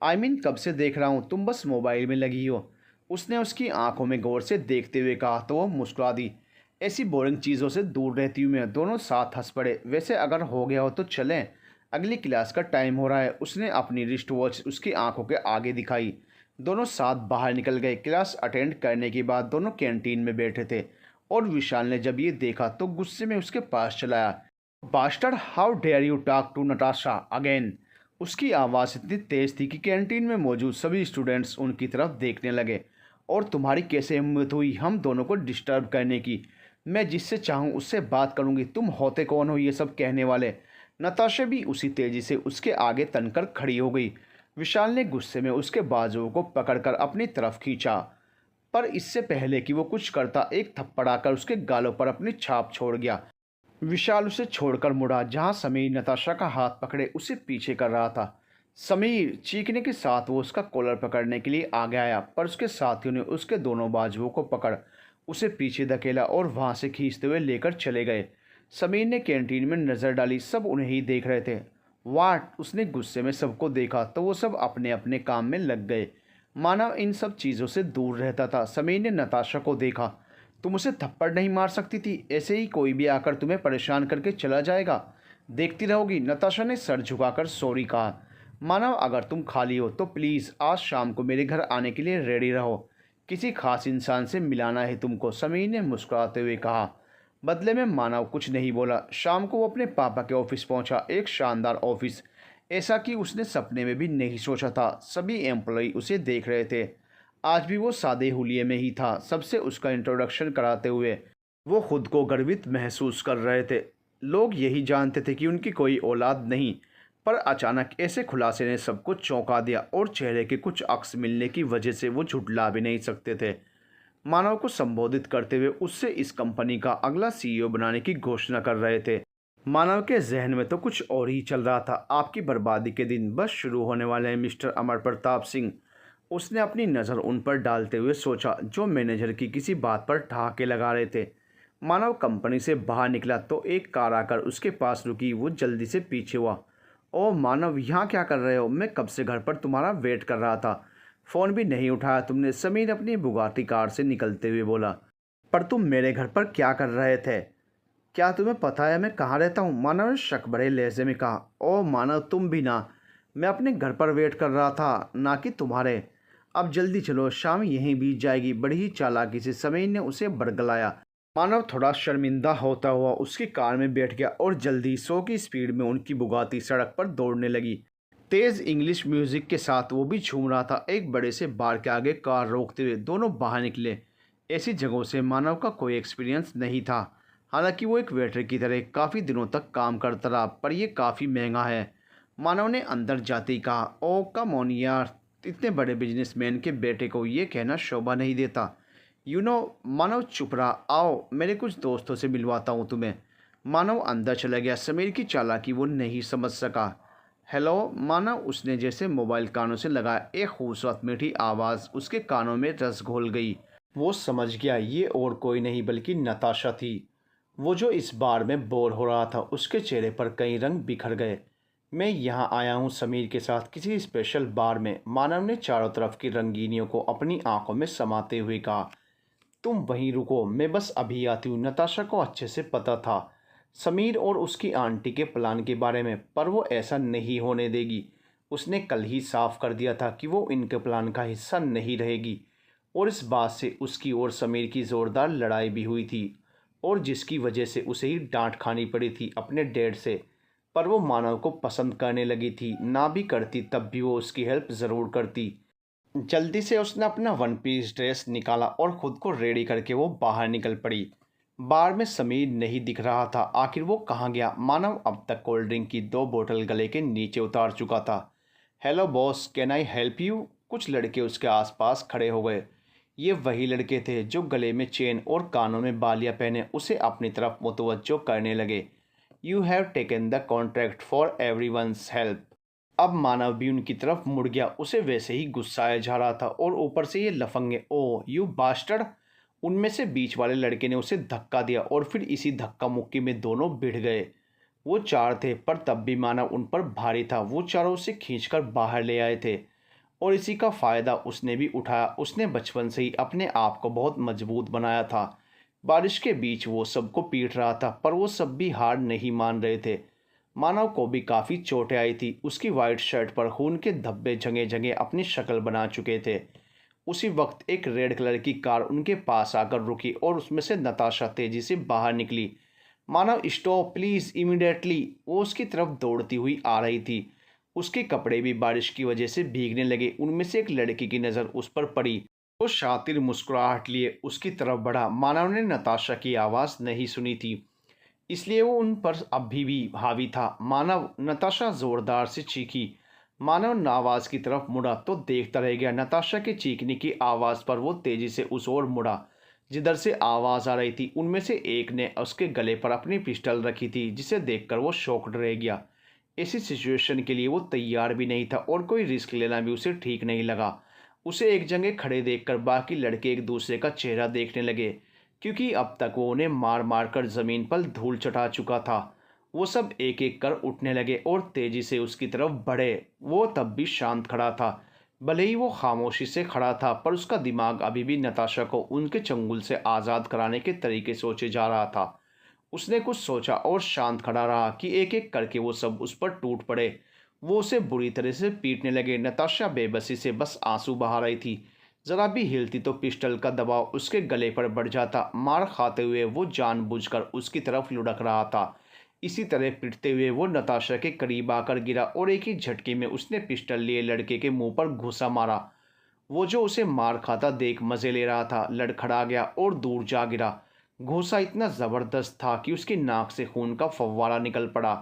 कब से देख रहा हूँ तुम बस मोबाइल में लगी हो। उसने उसकी आंखों में गौर से देखते हुए कहा तो वो मुस्कुरा दी। ऐसी बोरिंग चीज़ों से दूर रहती हूँ मैं। दोनों साथ हंस पड़े। वैसे अगर हो गया हो तो चलें, अगली क्लास का टाइम हो रहा है। उसने अपनी रिस्ट वॉच उसकी आंखों के आगे दिखाई। दोनों साथ बाहर निकल गए। क्लास अटेंड करने के बाद दोनों कैंटीन में बैठे थे और विशाल ने जब ये देखा तो गुस्से में उसके पास चलाया। Bastard, how dare you talk to Natasha again. उसकी आवाज़ इतनी तेज़ थी कि कैंटीन में मौजूद सभी स्टूडेंट्स उनकी तरफ देखने लगे। और तुम्हारी कैसे हिम्मत हुई हम दोनों को डिस्टर्ब करने की? मैं जिससे चाहूँ उससे बात करूँगी। तुम होते कौन हो ये सब कहने वाले? नताशा भी उसी तेज़ी से उसके आगे तनकर खड़ी हो गई। विशाल ने गुस्से में उसके बाजुओं को पकड़कर अपनी तरफ खींचा, पर इससे पहले कि वो कुछ करता एक थप्पड़ आकर उसके गालों पर अपनी छाप छोड़ गया। विशाल उसे छोड़कर मुड़ा जहां समीर नताशा का हाथ पकड़े उसे पीछे कर रहा था। समीर चीखने के साथ वो उसका कॉलर पकड़ने के लिए आगे आया, पर उसके साथियों ने उसके दोनों बाजुओं को पकड़ उसे पीछे धकेला और वहां से खींचते हुए लेकर चले गए। समीर ने कैंटीन में नज़र डाली, सब उन्हें ही देख रहे थे। वाट, उसने गुस्से में सबको देखा तो वो सब अपने अपने काम में लग गए। मानव इन सब चीज़ों से दूर रहता था। समीर ने नताशा को देखा। तुम उसे थप्पड़ नहीं मार सकती थी? ऐसे ही कोई भी आकर तुम्हें परेशान करके चला जाएगा, देखती रहोगी? नताशा ने सर झुकाकर सॉरी कहा। मानव, अगर तुम खाली हो तो प्लीज़ आज शाम को मेरे घर आने के लिए रेडी रहो। किसी खास इंसान से मिलाना है तुमको, समीर ने मुस्कुराते हुए कहा। बदले में मानव कुछ नहीं बोला। शाम को वो अपने पापा के ऑफिस पहुंचा। एक शानदार ऑफिस, ऐसा कि उसने सपने में भी नहीं सोचा था। सभी एम्प्लॉय उसे देख रहे थे। आज भी वो सादे हुलिये में ही था। सबसे उसका इंट्रोडक्शन कराते हुए वो खुद को गर्वित महसूस कर रहे थे। लोग यही जानते थे कि उनकी कोई औलाद नहीं, पर अचानक ऐसे खुलासे ने सबको चौंका दिया और चेहरे के कुछ अक्स मिलने की वजह से वो झुठला भी नहीं सकते थे। मानव को संबोधित करते हुए उससे इस कंपनी का अगला सीईओ बनाने की घोषणा कर रहे थे। मानव के जहन में तो कुछ और ही चल रहा था। आपकी बर्बादी के दिन बस शुरू होने वाले हैं मिस्टर अमर प्रताप सिंह। उसने अपनी नज़र उन पर डालते हुए सोचा जो मैनेजर की किसी बात पर ठहाके लगा रहे थे। मानव कंपनी से बाहर निकला तो एक कार आकर उसके पास रुकी। वो जल्दी से पीछे हुआ। ओ मानव, यहाँ क्या कर रहे हो? मैं कब से घर पर तुम्हारा वेट कर रहा था। फ़ोन भी नहीं उठाया तुमने, समीर अपनी बुगाटी कार से निकलते हुए बोला। पर तुम मेरे घर पर क्या कर रहे थे? क्या तुम्हें पता है मैं कहाँ रहता हूँ? मानव ने शक भरे लहजे में कहा। ओ मानव, तुम भी ना। मैं अपने घर पर वेट कर रहा था, ना कि तुम्हारे। अब जल्दी चलो, शाम यहीं बीत जाएगी। बड़ी ही चालाकी से समीर ने उसे बरगलाया। मानव थोड़ा शर्मिंदा होता हुआ उसकी कार में बैठ गया और जल्दी 100 की स्पीड में उनकी बुगाती सड़क पर दौड़ने लगी। तेज़ इंग्लिश म्यूज़िक के साथ वो भी झूम रहा था। एक बड़े से बार के आगे कार रोकते हुए दोनों बाहर निकले। ऐसी जगहों से मानव का कोई एक्सपीरियंस नहीं था। हालांकि वो एक वेटर की तरह काफ़ी दिनों तक काम करता रहा, पर यह काफ़ी महंगा है। मानव ने अंदर जाते ही कहा, ओ कम ऑन यार, इतने बड़े बिजनेसमैन के बेटे को ये कहना शोभा नहीं देता। मानव चुप रहा। आओ मेरे कुछ दोस्तों से मिलवाता हूँ तुम्हें। मानव अंदर चला गया। समीर की चालाकी वो नहीं समझ सका। हेलो मानव, उसने जैसे मोबाइल कानों से लगाया। एक खूबसूरत मीठी आवाज़ उसके कानों में रस घोल गई। वो समझ गया ये और कोई नहीं बल्कि नताशा थी, वो जो इस बार में बोर हो रहा था। उसके चेहरे पर कई रंग बिखर गए। मैं यहाँ आया हूँ समीर के साथ किसी स्पेशल बार में। मानव ने चारों तरफ की रंगीनियों को अपनी आंखों में समाते हुए कहा। तुम वहीं रुको, मैं बस अभी आती हूँ। नताशा को अच्छे से पता था समीर और उसकी आंटी के प्लान के बारे में, पर वो ऐसा नहीं होने देगी। उसने कल ही साफ कर दिया था कि वो इनके प्लान का हिस्सा नहीं रहेगी, और इस बात से उसकी और समीर की ज़ोरदार लड़ाई भी हुई थी, और जिसकी वजह से उसे ही डांट खानी पड़ी थी अपने डैड से। पर वो मानव को पसंद करने लगी थी। ना भी करती तब भी वो उसकी हेल्प ज़रूर करती। जल्दी से उसने अपना वन पीस ड्रेस निकाला और ख़ुद को रेडी करके वो बाहर निकल पड़ी। बार में समीर नहीं दिख रहा था। आखिर वो कहाँ गया? मानव अब तक कोल्ड ड्रिंक की 2 बोतल गले के नीचे उतार चुका था। Hello boss, can I help you? कुछ लड़के उसके आसपास खड़े हो गए। ये वही लड़के थे जो गले में चेन और कानों में बालियां पहने उसे अपनी तरफ मुतवज्जो करने लगे। You have taken the contract for everyone's help. अब मानव भी उनकी तरफ मुड़ गया, उसे वैसे ही गुस्साया जा रहा था और ऊपर से ये लफंगे, ओ यू बास्टर्ड। उनमें से बीच वाले लड़के ने उसे धक्का दिया और फिर इसी धक्का मुक्की में दोनों भिड़ गए। वो चार थे पर तब भी मानव उन पर भारी था। वो चारों उसे खींचकर बाहर ले आए थे और इसी का फ़ायदा उसने भी उठाया। उसने बचपन से ही अपने आप को बहुत मजबूत बनाया था। बारिश के बीच वो सबको पीट रहा था पर वो सब भी हार नहीं मान रहे थे। मानव को भी काफ़ी चोटें आई थी। उसकी वाइट शर्ट पर खून के धब्बे जगह जगह अपनी शक्ल बना चुके थे। उसी वक्त एक रेड कलर की कार उनके पास आकर रुकी और उसमें से नताशा तेजी से बाहर निकली। मानव, स्टॉप प्लीज़ इमीडिएटली। वो उसकी तरफ दौड़ती हुई आ रही थी। उसके कपड़े भी बारिश की वजह से भीगने लगे। उनमें से एक लड़की की नज़र उस पर पड़ी। वो शातिर मुस्कुराहट लिए उसकी तरफ बढ़ा। मानव ने नताशा की आवाज़ नहीं सुनी थी, इसलिए वो उन पर अभी भी हावी था। मानव, नताशा जोरदार से चीखी। मानव आवाज़ की तरफ मुड़ा तो देखता रह गया। नताशा के चीखने की आवाज़ पर वो तेज़ी से उस ओर मुड़ा जिधर से आवाज़ आ रही थी। उनमें से एक ने उसके गले पर अपनी पिस्टल रखी थी, जिसे देखकर वो शॉक्ड रह गया। ऐसी सिचुएशन के लिए वो तैयार भी नहीं था और कोई रिस्क लेना भी उसे ठीक नहीं लगा। उसे एक जगह खड़े देखकर बाकी लड़के एक दूसरे का चेहरा देखने लगे, क्योंकि अब तक वो उन्हें मार मार कर ज़मीन पर धूल चटा चुका था। वो सब एक एक कर उठने लगे और तेज़ी से उसकी तरफ बढ़े। वो तब भी शांत खड़ा था। भले ही वो खामोशी से खड़ा था पर उसका दिमाग अभी भी नताशा को उनके चंगुल से आज़ाद कराने के तरीके सोचे जा रहा था। उसने कुछ सोचा और शांत खड़ा रहा कि एक एक करके वो सब उस पर टूट पड़े। वो उसे बुरी तरह से पीटने लगे। नताशा बेबसी से बस आंसू बहा रही थी। जरा भी हिलती तो पिस्टल का दबाव उसके गले पर बढ़ जाता। मार खाते हुए वो जानबूझकर उसकी तरफ लुढ़क रहा था। इसी तरह पिटते हुए वो नताशा के करीब आकर गिरा और एक ही झटके में उसने पिस्टल लिए लड़के के मुंह पर घुसा मारा। वो जो उसे मार खाता देख मज़े ले रहा था, लड़खड़ा गया और दूर जा गिरा। घूंसा इतना ज़बरदस्त था कि उसकी नाक से खून का फव्वारा निकल पड़ा।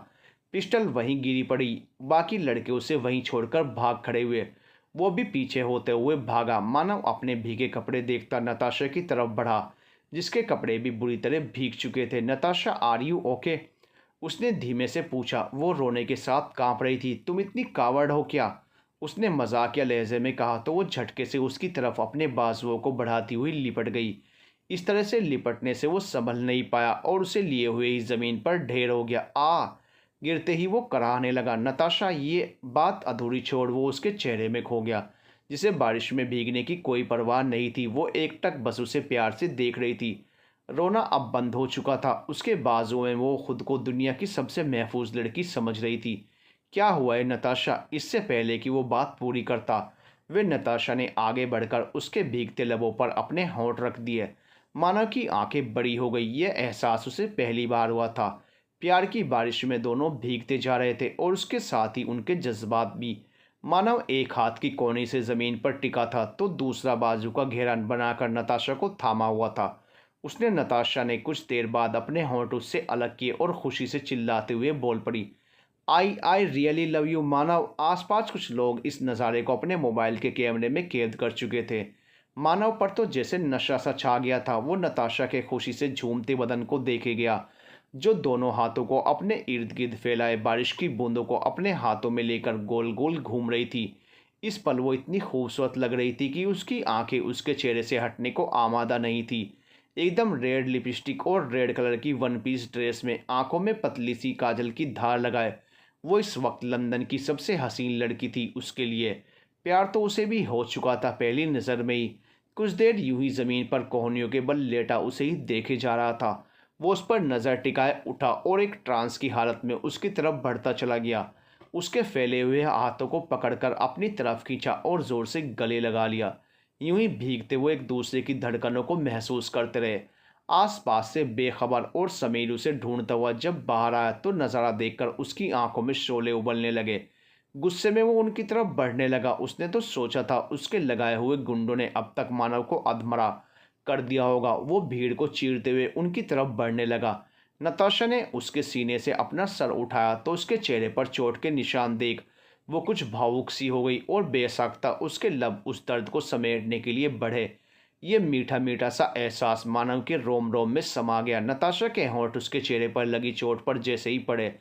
पिस्टल वहीं गिरी पड़ी। बाकी लड़के उसे वहीं छोड़कर भाग खड़े हुए। वो भी पीछे होते हुए भागा। मानव अपने भीगे कपड़े देखता नताशा की तरफ बढ़ा, जिसके कपड़े भी बुरी तरह भीग चुके थे। Natasha, are you okay? उसने धीमे से पूछा। वो रोने के साथ कांप रही थी। तुम इतनी कावड़ हो क्या? उसने मजाकिया लहजे में कहा तो वो झटके से उसकी तरफ अपने बाजुओं को बढ़ाती हुई लिपट गई। इस तरह से लिपटने से वो संभल नहीं पाया और उसे लिए हुए ही ज़मीन पर ढेर हो गया। आ गिरते ही वो कराहने लगा। नताशा, ये बात अधूरी छोड़। वो उसके चेहरे में खो गया, जिसे बारिश में भीगने की कोई परवाह नहीं थी। वो एकटक बस उसे प्यार से देख रही थी। रोना अब बंद हो चुका था। उसके बाजुओं में वो खुद को दुनिया की सबसे महफूज लड़की समझ रही थी। क्या हुआ है नताशा? इससे पहले कि वो बात पूरी करता, वे नताशा ने आगे बढ़कर उसके भीगते लबों पर अपने होंठ रख दिए। मानव की आंखें बड़ी हो गई। यह एहसास उसे पहली बार हुआ था। प्यार की बारिश में दोनों भीगते जा रहे थे और उसके साथ ही उनके जज्बात भी। मानव एक हाथ की कोनी से ज़मीन पर टिका था तो दूसरा बाजू का घेरान बनाकर नताशा को थामा हुआ था। उसने नताशा ने कुछ देर बाद अपने होंठ उससे अलग किए और खुशी से चिल्लाते हुए बोल पड़ी, आई रियली लव यू। मानव, आसपास कुछ लोग इस नज़ारे को अपने मोबाइल के कैमरे में कैद कर चुके थे। मानव पर तो जैसे नशा सा छा गया था। वो नताशा के खुशी से झूमते बदन को देखे गया, जो दोनों हाथों को अपने इर्द गिर्द फैलाए बारिश की बूंदों को अपने हाथों में लेकर गोल गोल घूम रही थी। इस पल वो इतनी खूबसूरत लग रही थी कि उसकी आंखें उसके चेहरे से हटने को आमादा नहीं थी। एकदम रेड लिपस्टिक और रेड कलर की वन पीस ड्रेस में, आंखों में पतली सी काजल की धार लगाए, वो इस वक्त लंदन की सबसे हसीन लड़की थी। उसके लिए प्यार तो उसे भी हो चुका था पहली नज़र में ही। कुछ देर यूं ही ज़मीन पर कोहनियों के बल लेटा उसे ही देखे जा रहा था। वो उस पर नज़र टिकाए उठा और एक ट्रांस की हालत में उसकी तरफ बढ़ता चला गया। उसके फैले हुए हाथों को पकड़कर अपनी तरफ खींचा और ज़ोर से गले लगा लिया। यूं ही भीगते हुए एक दूसरे की धड़कनों को महसूस करते रहे। आसपास से बेखबर और समीर उसे ढूंढता हुआ जब बाहर आया तो नज़ारा देखकर उसकी आंखों में शोले उबलने लगे। गुस्से में वो उनकी तरफ बढ़ने लगा। उसने तो सोचा था उसके लगाए हुए गुंडों ने अब तक मानव को अधमरा कर दिया होगा। वो भीड़ को चीरते हुए उनकी तरफ बढ़ने लगा। नताशा ने उसके सीने से अपना सर उठाया तो उसके चेहरे पर चोट के निशान देख वो कुछ भावुक सी हो गई और बेसाख्ता उसके लब उस दर्द को समेटने के लिए बढ़े। ये मीठा मीठा सा एहसास मानव के रोम रोम में समा गया। नताशा के होंठ उसके चेहरे पर लगी चोट पर जैसे ही पड़े,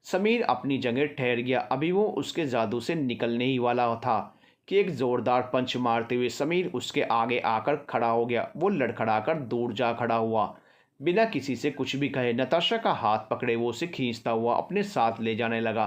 समीर अपनी जगह ठहर गया। अभी वो उसके जादू से निकलने ही वाला था कि एक जोरदार पंच मारते हुए समीर उसके आगे आकर खड़ा हो गया। वो लड़खड़ाकर दूर जा खड़ा हुआ, बिना किसी से कुछ भी कहे। नताशा का हाथ पकड़े वो उसे खींचता हुआ अपने साथ ले जाने लगा,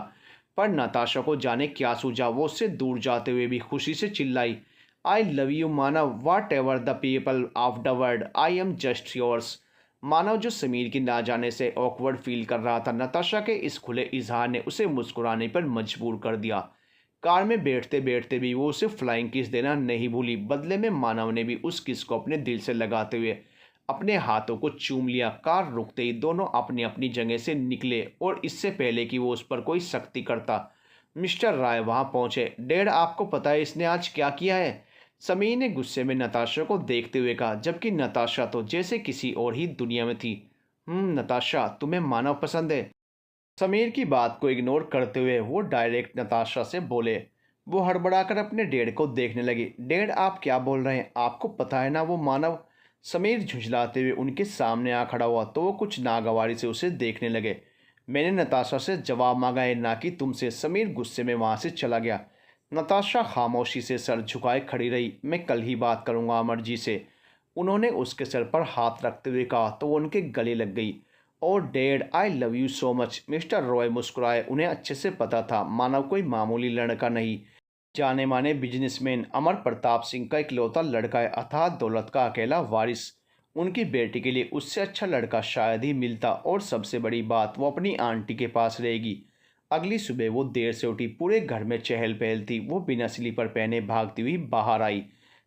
पर नताशा को जाने क्या सूझा। वो उससे दूर जाते हुए भी खुशी से चिल्लाई, I love you Manav, whatever the people of the world, I am just yours. Manav, जो समीर की ना जाने से ऑकवर्ड फील कर रहा था, नताशा के इस खुले इजहार ने उसे मुस्कुराने पर मजबूर कर दिया। कार में बैठते बैठते भी वो उसे फ्लाइंग किस देना नहीं भूली। बदले में मानव ने भी उस किस को अपने दिल से लगाते हुए अपने हाथों को चूम लिया। कार रुकते ही दोनों अपनी अपनी जगह से निकले, और इससे पहले कि वो उस पर कोई सख्ती करता, मिस्टर राय वहां पहुंचे। डैड, आपको पता है इसने आज क्या किया है? समीर ने गुस्से में नताशा को देखते हुए कहा, जबकि नताशा तो जैसे किसी और ही दुनिया में थी। नताशा, तुम्हें मानव पसंद है? समीर की बात को इग्नोर करते हुए वो डायरेक्ट नताशा से बोले। वो हड़बड़ाकर अपने डैड को देखने लगी। डैड, आप क्या बोल रहे हैं? आपको पता है ना वो मानव। समीर झुंझलाते हुए उनके सामने आ खड़ा हुआ, तो वो कुछ नागवारी से उसे देखने लगे। मैंने नताशा से जवाब मांगा है, ना कि तुमसे। समीर गुस्से में वहां से चला गया। नताशा खामोशी से सर झुकाए खड़ी रही। मैं कल ही बात करूंगा अमर जी से, उन्होंने उसके सर पर हाथ रखते हुए कहा, तो वो उनके गले लग गई। और dad, I love you so much. Mister Roy मुस्कुराए। उन्हें अच्छे से पता था मानव कोई मामूली लड़का नहीं, जाने माने बिजनेसमैन अमर प्रताप सिंह का इकलौता लड़का है, अथाह दौलत का अकेला वारिस। उनकी बेटी के लिए उससे अच्छा लड़का शायद ही मिलता। और सबसे बड़ी बात, वो अपनी आंटी के पास रहेगी। अगली सुबह वो देर से उठी। पूरे घर में चहल पहल थी। वो बिना स्लीपर पहने भागती हुई बाहर आई,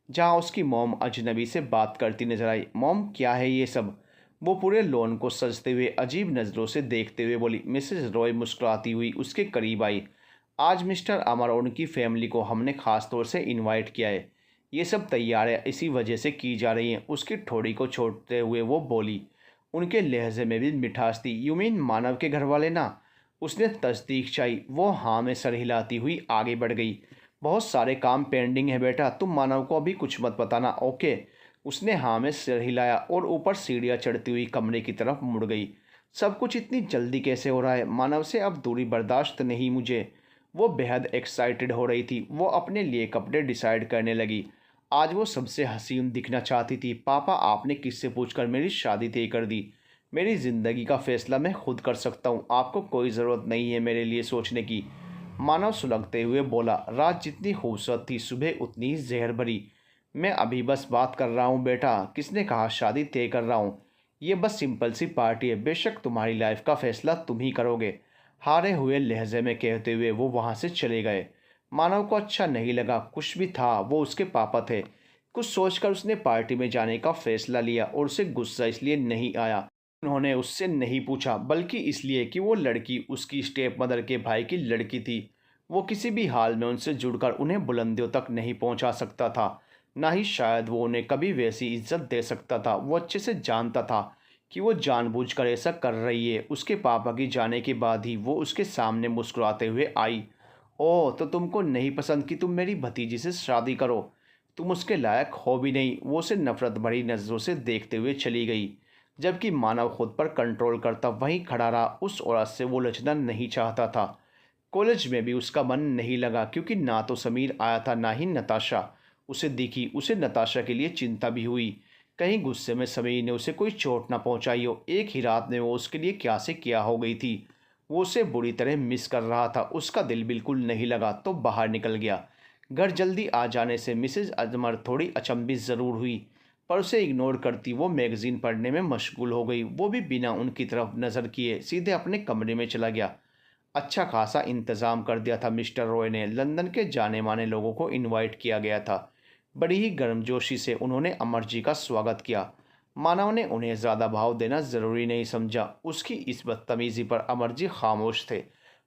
जहाँ उसकी मॉम अजनबी से बात करती नजर आई। मॉम, क्या है ये सब? वो पूरे लॉन को सजते हुए अजीब नज़रों से देखते हुए बोली। मिसेस रॉय मुस्कुराती हुई उसके करीब आई। आज मिस्टर अमर और उनकी फैमिली को हमने खास तौर से इनवाइट किया है। ये सब तैयारियां इसी वजह से की जा रही हैं। उसकी ठोड़ी को छोड़ते हुए वो बोली। उनके लहजे में भी मिठास थी। यू मीन मानव के घर वाले ना? उसने तस्दीक चाही। वो हाँ में सर हिलाती हुई आगे बढ़ गई। बहुत सारे काम पेंडिंग है बेटा, तुम मानव को अभी कुछ मत बताना, ओके? उसने हाँ में सिर हिलाया और ऊपर सीढ़ियाँ चढ़ती हुई कमरे की तरफ मुड़ गई। सब कुछ इतनी जल्दी कैसे हो रहा है? मानव से अब दूरी बर्दाश्त नहीं मुझे। वो बेहद एक्साइटेड हो रही थी। वो अपने लिए कपड़े डिसाइड करने लगी। आज वो सबसे हसीन दिखना चाहती थी। पापा, आपने किससे पूछकर मेरी शादी तय कर दी? मेरी ज़िंदगी का फैसला मैं खुद कर सकता हूँ। आपको कोई ज़रूरत नहीं है मेरे लिए सोचने की। मानव सुलगते हुए बोला। रात जितनी खूबसूरत थी, सुबह उतनी ही जहर भरी। मैं अभी बस बात कर रहा हूँ बेटा। किसने कहा शादी तय कर रहा हूँ? ये बस सिंपल सी पार्टी है। बेशक तुम्हारी लाइफ का फैसला तुम ही करोगे, हारे हुए लहजे में कहते हुए वो वहाँ से चले गए। मानव को अच्छा नहीं लगा। कुछ भी था, वो उसके पापा थे। कुछ सोचकर उसने पार्टी में जाने का फैसला लिया, और उसे गुस्सा इसलिए नहीं आया उन्होंने उससे नहीं पूछा, बल्कि इसलिए कि वो लड़की उसकी स्टेप मदर के भाई की लड़की थी। वो किसी भी हाल में उनसे जुड़कर उन्हें बुलंदियों तक नहीं पहुंचा सकता था, ना ही शायद वो उन्हें कभी वैसी इज्जत दे सकता था। वो अच्छे से जानता था कि वो जानबूझकर ऐसा कर रही है। उसके पापा की जाने के बाद ही वो उसके सामने मुस्कुराते हुए आई। ओह, तो तुमको नहीं पसंद कि तुम मेरी भतीजी से शादी करो? तुम उसके लायक हो भी नहीं। वो उसे नफरत भरी नज़रों से देखते हुए चली गई, जबकि मानव खुद पर कंट्रोल करता वहीं खड़ा रहा। उस औरत से वो लचना नहीं चाहता था। कॉलेज में भी उसका मन नहीं लगा, क्योंकि ना तो समीर आया था, ना ही नताशा उसे दिखी। उसे नताशा के लिए चिंता भी हुई, कहीं गुस्से में समीर ने उसे कोई चोट ना पहुंचाई हो। एक ही रात में वो उसके लिए क्या से क्या हो गई थी। वो उसे बुरी तरह मिस कर रहा था। उसका दिल बिल्कुल नहीं लगा, तो बाहर निकल गया। घर जल्दी आ जाने से मिसेज अजमर थोड़ी अचंभित ज़रूर हुई, पर उसे इग्नोर करती वो मैगज़ीन पढ़ने में मशगूल हो गई। वो भी बिना उनकी तरफ नज़र किए सीधे अपने कमरे में चला गया। अच्छा खासा इंतज़ाम कर दिया था मिस्टर रॉय ने। लंदन के जाने माने लोगों को इनवाइट किया गया था। बड़ी ही गर्मजोशी से उन्होंने अमर जी का स्वागत किया। मानव ने उन्हें ज़्यादा भाव देना ज़रूरी नहीं समझा। उसकी इस बदतमीज़ी पर अमर जी खामोश थे,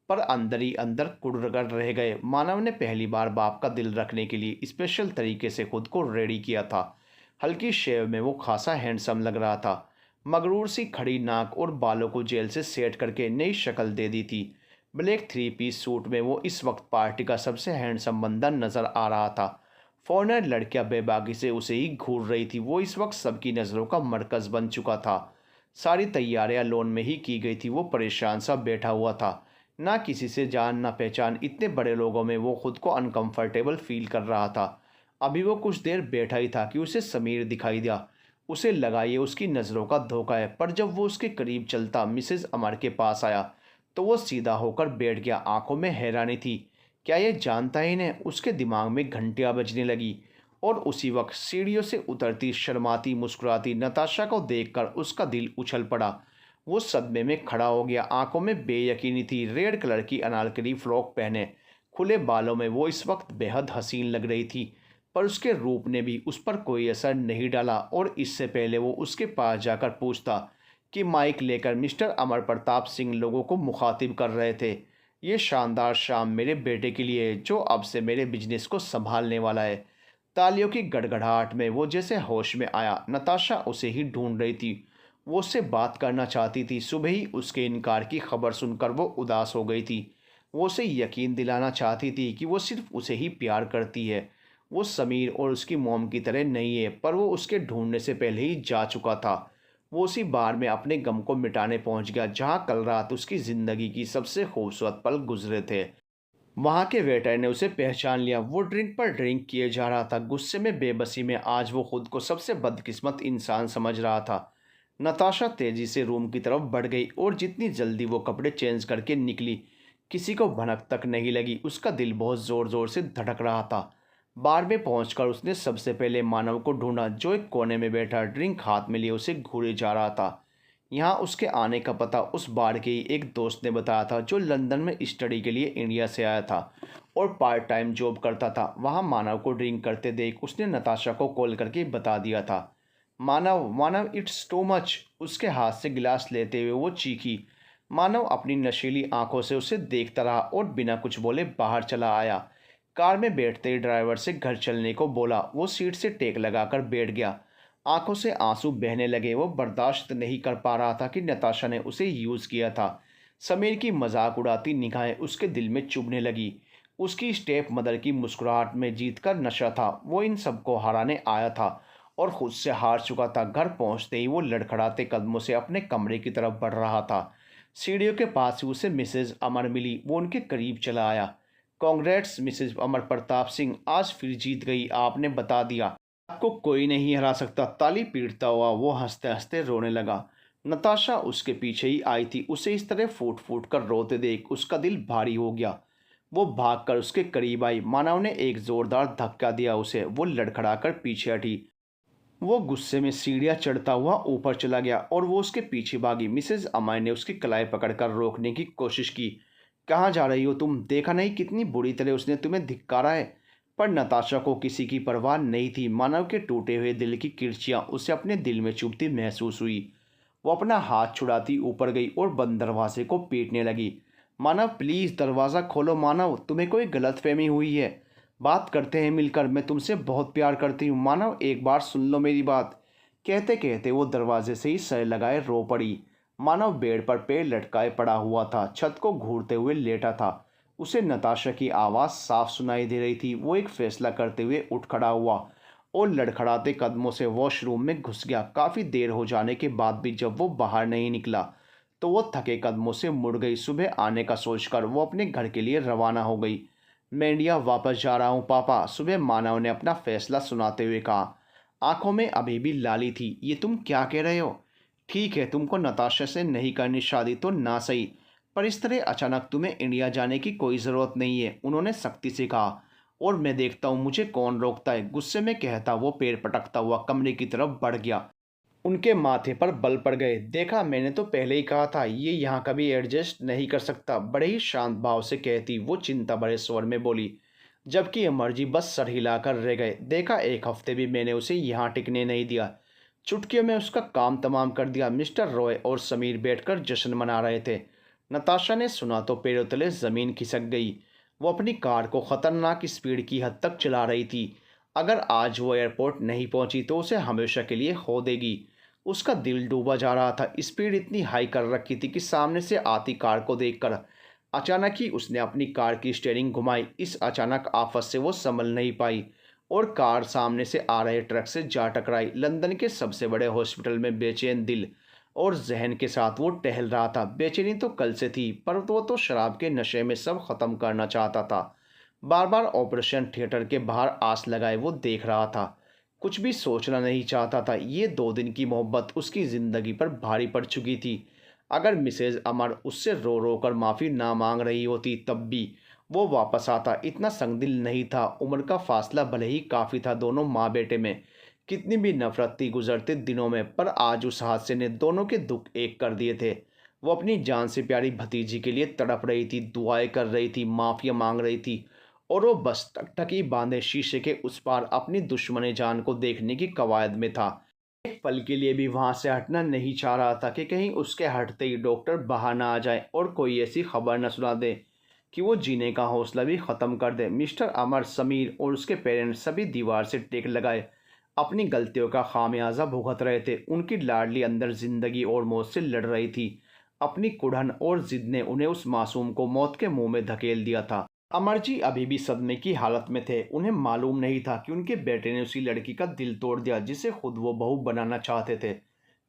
पर अंदर ही अंदर कुड़कर रह गए। मानव ने पहली बार बाप का दिल रखने के लिए स्पेशल तरीके से खुद को रेडी किया था। हल्की शेव में वो खासा हैंडसम लग रहा था। मगरूर सी खड़ी नाक और बालों को जेल से सेट करके नई शक्ल दे दी थी। ब्लैक थ्री पीस सूट में वो इस वक्त पार्टी का सबसे हैंडसम बंदा नज़र आ रहा था। फॉरेनर लड़कियां बेबाकी से उसे ही घूर रही थी। वो इस वक्त सबकी नज़रों का मरकज बन चुका था। सारी तैयारियां लोन में ही की गई थी। वो परेशान सा बैठा हुआ था, ना किसी से जान ना पहचान। इतने बड़े लोगों में वो खुद को अनकंफर्टेबल फील कर रहा था। अभी वो कुछ देर बैठा ही था कि उसे समीर दिखाई दिया। उसे लगा ये उसकी नज़रों का धोखा है, पर जब वो उसके करीब चलता मिसेज अमर के पास आया तो वो सीधा होकर बैठ गया। आंखों में हैरानी थी। क्या ये जानता ही नहीं? उसके दिमाग में घंटियां बजने लगी। और उसी वक्त सीढ़ियों से उतरती शर्माती मुस्कुराती नताशा को देखकर उसका दिल उछल पड़ा। वो सदमे में खड़ा हो गया। आंखों में बेयकीनी थी। रेड कलर की अनारकली फ्रॉक पहने खुले बालों में वो इस वक्त बेहद हसीन लग रही थी, पर उसके रूप ने भी उस पर कोई असर नहीं डाला। और इससे पहले वो उसके पास जाकर पूछता कि माइक लेकर मिस्टर अमर प्रताप सिंह लोगों को मुखातिब कर रहे थे, ये शानदार शाम मेरे बेटे के लिए है, जो अब से मेरे बिजनेस को संभालने वाला है। तालियों की गड़गड़ाहट में वो जैसे होश में आया। नताशा उसे ही ढूंढ रही थी। वो उससे बात करना चाहती थी। सुबह ही उसके इनकार की खबर सुनकर वो उदास हो गई थी। वो उसे यकीन दिलाना चाहती थी कि वो सिर्फ उसे ही प्यार करती है। वो समीर और उसकी मॉम की तरह नहीं है, पर वो उसके ढूंढने से पहले ही जा चुका था। वो उसी बार में अपने गम को मिटाने पहुंच गया जहां कल रात उसकी ज़िंदगी की सबसे खूबसूरत पल गुजरे थे। वहां के वेटर ने उसे पहचान लिया। वो ड्रिंक पर ड्रिंक किए जा रहा था। गुस्से में बेबसी में आज वो खुद को सबसे बदकिस्मत इंसान समझ रहा था। नताशा तेजी से रूम की तरफ बढ़ गई और जितनी जल्दी वो कपड़े चेंज करके निकली, किसी को भनक तक नहीं लगी। उसका दिल बहुत ज़ोर ज़ोर से धड़क रहा था। बार में पहुंचकर उसने सबसे पहले मानव को ढूंढा, जो एक कोने में बैठा ड्रिंक हाथ में लिए उसे घूरे जा रहा था। यहाँ उसके आने का पता उस बार के ही एक दोस्त ने बताया था, जो लंदन में स्टडी के लिए इंडिया से आया था और पार्ट टाइम जॉब करता था। वहाँ मानव को ड्रिंक करते देख उसने नताशा को कॉल करके बता दिया था। मानव, मानव, इट्स टू मच। उसके हाथ से गिलास लेते हुए वो चीखी। मानव अपनी नशीली आंखों से उसे देखता रहा और बिना कुछ बोले बाहर चला आया। कार में बैठते ही ड्राइवर से घर चलने को बोला। वो सीट से टेक लगाकर बैठ गया। आंखों से आंसू बहने लगे। वो बर्दाश्त नहीं कर पा रहा था कि नताशा ने उसे यूज़ किया था। समीर की मजाक उड़ाती निगाहें उसके दिल में चुभने लगी। उसकी स्टेप मदर की मुस्कुराहट में जीत का नशा था। वो इन सबको हराने आया था और खुद से हार चुका था। घर पहुंचते ही वो लड़खड़ाते कदमों से अपने कमरे की तरफ बढ़ रहा था। सीढ़ियों के पास ही उसे मिसेज अमर मिली। वो उनके करीब चला आया। कांग्रेट्स मिसेज अमर प्रताप सिंह, आज फिर जीत गई। आपने बता दिया आपको कोई नहीं हरा सकता। ताली पीटता हुआ वो हंसते हंसते रोने लगा। नताशा उसके पीछे ही आई थी। उसे इस तरह फूट फूट कर रोते देख उसका दिल भारी हो गया। वो भागकर उसके करीब आई। मानव ने एक जोरदार धक्का दिया उसे। वो लड़खड़ाकर पीछे हटी। वो गुस्से में सीढ़ियाँ चढ़ता हुआ ऊपर चला गया और वो उसके पीछे भागी। मिसेज अमाय ने उसकी कलाई पकड़कर रोकने की कोशिश की। कहाँ जा रही हो तुम? देखा नहीं कितनी बुरी तरह उसने तुम्हें धिक्कारा है? पर नताशा को किसी की परवाह नहीं थी। मानव के टूटे हुए दिल की किरचियाँ उसे अपने दिल में चुभती महसूस हुई। वो अपना हाथ छुड़ाती ऊपर गई और बंद दरवाजे को पीटने लगी। मानव, प्लीज़ दरवाज़ा खोलो। मानव, तुम्हें कोई गलतफहमी हुई है। बात करते हैं मिलकर। मैं तुमसे बहुत प्यार करती हूँ। मानव, एक बार सुन लो मेरी बात। कहते कहते वो दरवाजे से ही सर लगाए रो पड़ी। मानव बेड पर पैर लटकाए पड़ा हुआ था। छत को घूरते हुए लेटा था। उसे नताशा की आवाज़ साफ सुनाई दे रही थी। वो एक फैसला करते हुए उठ खड़ा हुआ और लड़खड़ाते कदमों से वॉशरूम में घुस गया। काफ़ी देर हो जाने के बाद भी जब वो बाहर नहीं निकला तो वो थके कदमों से मुड़ गई। सुबह आने का सोचकर वो अपने घर के लिए रवाना हो गई। मैं इंडिया वापस जा रहा हूँ पापा, सुबह मानव ने अपना फैसला सुनाते हुए कहा। आंखों में अभी भी लाली थी। ये तुम क्या कह रहे हो? ठीक है, तुमको नताशा से नहीं करनी शादी तो ना सही, पर इस तरह अचानक तुम्हें इंडिया जाने की कोई ज़रूरत नहीं है, उन्होंने सख्ती से कहा। और मैं देखता हूँ मुझे कौन रोकता है, गुस्से में कहता वो पैर पटकता हुआ कमरे की तरफ बढ़ गया। उनके माथे पर बल पड़ गए। देखा, मैंने तो पहले ही कहा था ये यहाँ कभी एडजस्ट नहीं कर सकता, बड़े ही शांत भाव से कहती वो चिंता भरे स्वर में बोली, जबकि अमरजी बस सर हिलाकर रह गए। देखा, एक हफ्ते भी मैंने उसे यहाँ टिकने नहीं दिया। चुटकियों में उसका काम तमाम कर दिया। मिस्टर रॉय और समीर बैठकर जश्न मना रहे थे। नताशा ने सुना तो पैरों तले ज़मीन खिसक गई। वो अपनी कार को ख़तरनाक स्पीड की हद तक चला रही थी। अगर आज वो एयरपोर्ट नहीं पहुंची तो उसे हमेशा के लिए खो देगी। उसका दिल डूबा जा रहा था। स्पीड इतनी हाई कर रखी थी कि सामने से आती कार को देखकर अचानक ही उसने अपनी कार की स्टीयरिंग घुमाई। इस अचानक आफत से वो संभल नहीं पाई और कार सामने से आ रहे ट्रक से जा टकराई। लंदन के सबसे बड़े हॉस्पिटल में बेचैन दिल और जहन के साथ वो टहल रहा था। बेचैनी तो कल से थी, पर वो तो शराब के नशे में सब खत्म करना चाहता था। बार बार ऑपरेशन थिएटर के बाहर आस लगाए वो देख रहा था। कुछ भी सोचना नहीं चाहता था। ये 2 दिन की मोहब्बत उसकी ज़िंदगी पर भारी पड़ चुकी थी। अगर मिसेज अमर उससे रो रो कर माफ़ी ना मांग रही होती तब भी वो वापस आता। इतना संगदिल नहीं था। उम्र का फासला भले ही काफ़ी था दोनों माँ बेटे में, कितनी भी नफरत थी गुजरते दिनों में, पर आज उस हादसे ने दोनों के दुख एक कर दिए थे। वो अपनी जान से प्यारी भतीजी के लिए तड़प रही थी, दुआएं कर रही थी, माफ़िया मांग रही थी, और वो बस टकटकी बांधे शीशे के उस पार अपनी दुश्मन जान को देखने की कवायद में था। एक पल के लिए भी वहां से हटना नहीं चाह रहा था कि कहीं उसके हटते ही डॉक्टर बाहर ना आ जाए और कोई ऐसी खबर न सुना दे कि वो जीने का हौसला भी ख़त्म कर दे। मिस्टर अमर, समीर और उसके पेरेंट्स सभी दीवार से टेक लगाए अपनी गलतियों का खामियाजा भुगत रहे थे। उनकी लाडली अंदर ज़िंदगी और मौत से लड़ रही थी। अपनी कुढ़न और जिद ने उन्हें उस मासूम को मौत के मुंह में धकेल दिया था। अमर जी अभी भी सदमे की हालत में थे। उन्हें मालूम नहीं था कि उनके बेटे ने उसी लड़की का दिल तोड़ दिया जिसे खुद वो बहू बनाना चाहते थे।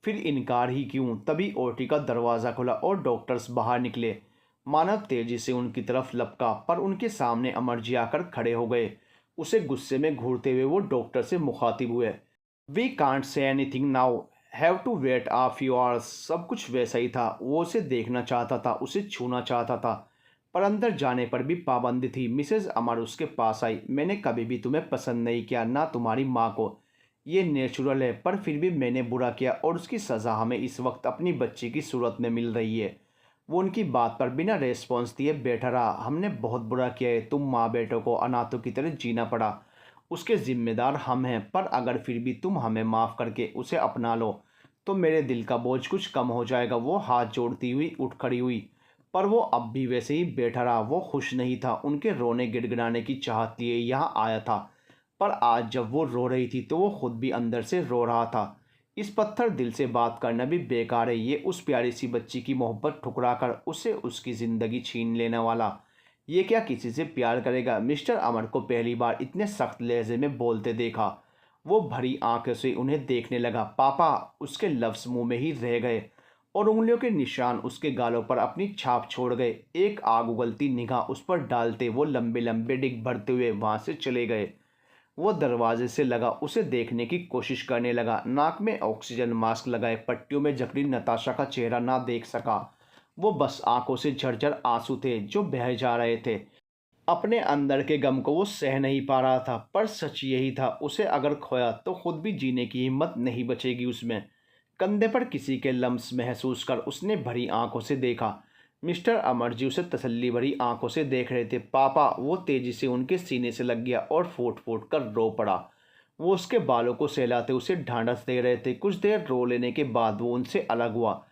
फिर इनकार ही क्यों। तभी ओटी का दरवाज़ा खुला और डॉक्टर्स बाहर निकले। मानव तेजी से उनकी तरफ लपका, पर उनके सामने अमर जी आकर खड़े हो गए। उसे गुस्से में घूरते हुए वो डॉक्टर से मुखातिब हुए। We can't say anything now, have to wait a few hours. सब कुछ वैसा ही था। वो उसे देखना चाहता था, उसे छूना चाहता था, पर अंदर जाने पर भी पाबंदी थी। मिसेज अमर उसके पास आई। मैंने कभी भी तुम्हें पसंद नहीं किया, ना तुम्हारी माँ को। ये नेचुरल है, पर फिर भी मैंने बुरा किया और उसकी सज़ा हमें इस वक्त अपनी बच्ची की सूरत में मिल रही है। वो उनकी बात पर बिना रेस्पॉन्स दिए बैठा रहा। हमने बहुत बुरा किया है। तुम माँ बेटों को अनाथों की तरह जीना पड़ा। उसके जिम्मेदार हम हैं, पर अगर फिर भी तुम हमें माफ़ करके उसे अपना लो तो मेरे दिल का बोझ कुछ कम हो जाएगा। वो हाथ जोड़ती हुई उठ खड़ी हुई, पर वो अब भी वैसे ही बैठा रहा। वो खुश नहीं था। उनके रोने गिड़गिड़ाने की चाहत लिए यहाँ आया था, पर आज जब वो रो रही थी तो वो खुद भी अंदर से रो रहा था। इस पत्थर दिल से बात करना भी बेकार है। ये उस प्यारी सी बच्ची की मोहब्बत ठुकरा कर उसे उसकी ज़िंदगी छीन लेने वाला, ये क्या किसी से प्यार करेगा। मिस्टर अमर को पहली बार इतने सख्त लहजे में बोलते देखा। वो भरी आंखों से उन्हें देखने लगा। पापा, उसके लफ्ज़ मुंह में ही रह गए और उंगलियों के निशान उसके गालों पर अपनी छाप छोड़ गए। एक आग उगलती निगाह उस पर डालते वो लंबे लंबे डिग भरते हुए वहां से चले गए। वो दरवाजे से लगा उसे देखने की कोशिश करने लगा। नाक में ऑक्सीजन मास्क लगाए पट्टियों में जकड़ी नताशा का चेहरा ना देख सका। वो बस आंखों से झरझर आंसू थे जो बह जा रहे थे। अपने अंदर के गम को वो सह नहीं पा रहा था, पर सच यही था, उसे अगर खोया तो खुद भी जीने की हिम्मत नहीं बचेगी उसमें। कंधे पर किसी के लम्स महसूस कर उसने भरी आंखों से देखा। मिस्टर अमर जी उसे तसल्ली भरी आंखों से देख रहे थे। पापा, वो तेजी से उनके सीने से लग गया और फूट फूट कर रो पड़ा। वो उसके बालों को सहलाते उसे ढांढस दे रहे थे। कुछ देर रो लेने के बाद वो उनसे अलग हुआ।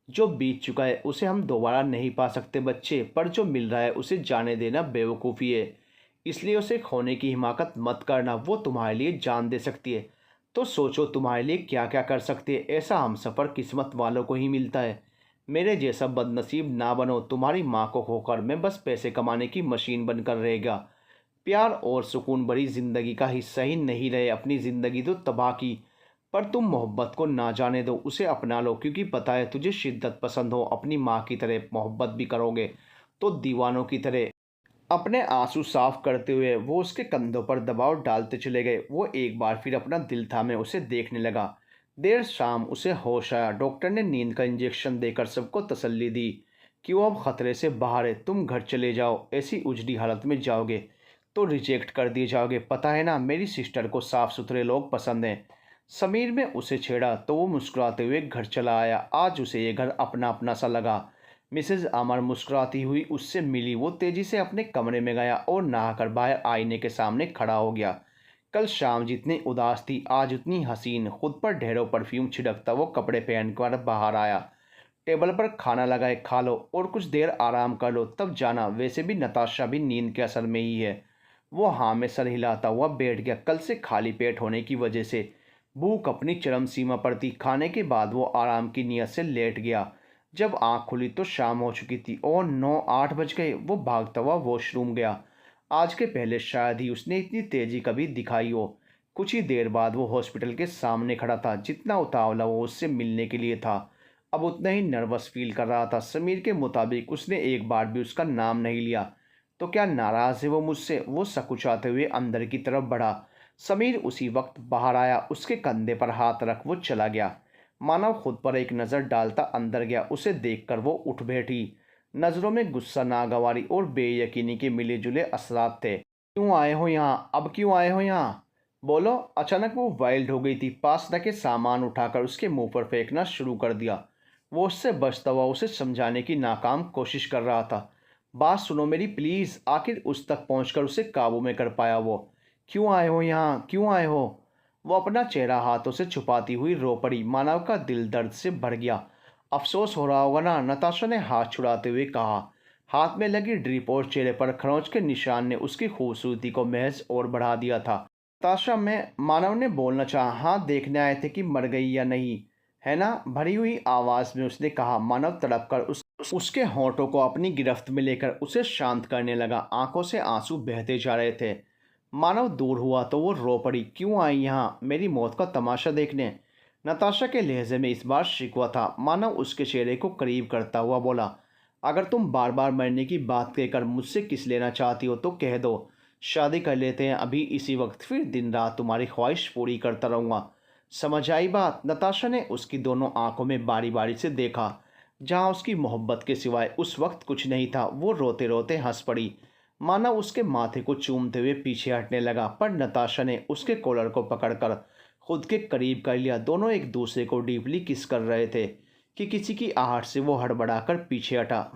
जो बीत चुका है उसे हम दोबारा नहीं पा सकते बच्चे, पर जो मिल रहा है उसे जाने देना बेवकूफ़ी है। इसलिए उसे खोने की हिमाकत मत करना। वो तुम्हारे लिए जान दे सकती है, तो सोचो तुम्हारे लिए क्या क्या कर सकती है। ऐसा हम सफ़र किस्मत वालों को ही मिलता है। मेरे जैसा बदनसीब ना बनो। तुम्हारी माँ को खोकर मैं बस पैसे कमाने की मशीन बनकर रहेगा। प्यार और सुकून भरी ज़िंदगी का हिस्सा ही नहीं रहे। अपनी ज़िंदगी तो तबाह की, पर तुम मोहब्बत को ना जाने दो, उसे अपना लो, क्योंकि पता है तुझे शिद्दत पसंद हो। अपनी माँ की तरह मोहब्बत भी करोगे तो दीवानों की तरह। अपने आंसू साफ करते हुए वो उसके कंधों पर दबाव डालते चले गए। वो एक बार फिर अपना दिल थामे उसे देखने लगा। देर शाम उसे होश आया। डॉक्टर ने नींद का इंजेक्शन देकर सबको तसल्ली दी कि वो अब खतरे से बाहर है। तुम घर चले जाओ। ऐसी उजड़ी हालत में जाओगे तो रिजेक्ट कर दिए जाओगे। पता है ना, मेरी सिस्टर को साफ़ सुथरे लोग पसंद हैं। समीर ने उसे छेड़ा तो वो मुस्कुराते हुए घर चला आया। आज उसे ये घर अपना अपना सा लगा। मिसेज अमर मुस्कुराती हुई उससे मिली। वो तेजी से अपने कमरे में गया और नहाकर बाहर आईने के सामने खड़ा हो गया। कल शाम जितनी उदास थी आज उतनी हसीन। खुद पर ढेरों परफ्यूम छिड़कता वो कपड़े पहनकर बाहर आया। टेबल पर खाना लगाए, खा लो और कुछ देर आराम कर लो, तब जाना। वैसे भी नताशा भी नींद के असर में ही है। वो हाँ में सर हिलाता हुआ बैठ गया। कल से खाली पेट होने की वजह से भूख अपनी चरम सीमा पर थी। खाने के बाद वो आराम की नीयत से लेट गया। जब आँख खुली तो शाम हो चुकी थी और 9-8 बज गए। वो भागता हुआ वॉशरूम गया। आज के पहले शायद ही उसने इतनी तेजी कभी दिखाई हो। कुछ ही देर बाद वो हॉस्पिटल के सामने खड़ा था। जितना उतावला वो उससे मिलने के लिए था, अब उतना ही नर्वस फील कर रहा था। समीर के मुताबिक उसने एक बार भी उसका नाम नहीं लिया। तो क्या नाराज़ है वो मुझसे? वो सकुचाते हुए अंदर की तरफ बढ़ा। समीर उसी वक्त बाहर आया। उसके कंधे पर हाथ रख वो चला गया। मानव खुद पर एक नज़र डालता अंदर गया। उसे देखकर वो उठ बैठी। नज़रों में गुस्सा, नागवारी और बेयकीनी के मिले जुले असरात थे। क्यों आए हो यहाँ? अब क्यों आए हो यहाँ? बोलो। अचानक वो वाइल्ड हो गई थी। पास रखे सामान उठाकर उसके मुंह पर फेंकना शुरू कर दिया। वो उससे बचता हुआ उसे समझाने की नाकाम कोशिश कर रहा था। बात सुनो मेरी प्लीज़। आखिर उस तक पहुंचकर उसे काबू में कर पाया वो। क्यों आए हो यहाँ? क्यों आए हो? वो अपना चेहरा हाथों से छुपाती हुई रो पड़ी। मानव का दिल दर्द से भर गया। अफसोस हो रहा होगा ना? नताशा ने हाथ छुड़ाते हुए कहा। हाथ में लगी ड्रिप और चेहरे पर खरोंच के निशान ने उसकी खूबसूरती को महज और बढ़ा दिया था। नताशा, मैं, मानव ने बोलना चाहा। हाँ, देखने आए थे कि मर गई या नहीं, है ना? भरी हुई आवाज़ में उसने कहा। मानव तड़प कर उसके होंठों को अपनी गिरफ्त में लेकर उसे शांत करने लगा। आंखों से आंसू बहते जा रहे थे। मानव दूर हुआ तो वो रो पड़ी। क्यों आई यहाँ? मेरी मौत का तमाशा देखने? नताशा के लहजे में इस बार शिकवा था। मानव उसके चेहरे को करीब करता हुआ बोला, अगर तुम बार बार मरने की बात कहकर मुझसे किस लेना चाहती हो तो कह दो। शादी कर लेते हैं अभी इसी वक्त, फिर दिन रात तुम्हारी ख्वाहिश पूरी करता रहूँगा। समझ आई बात? नताशा ने उसकी दोनों आंखों में बारी बारी से देखा, जहाँ उसकी मोहब्बत के सिवाय उस वक्त कुछ नहीं था। वो रोते रोते हंस पड़ी। मानव उसके माथे को चूमते हुए पीछे हटने लगा, पर नताशा ने उसके कॉलर को पकड़कर खुद के करीब कर लिया। दोनों एक दूसरे को डीपली किस कर रहे थे कि किसी की आहट से वो हड़बड़ाकर पीछे हटा।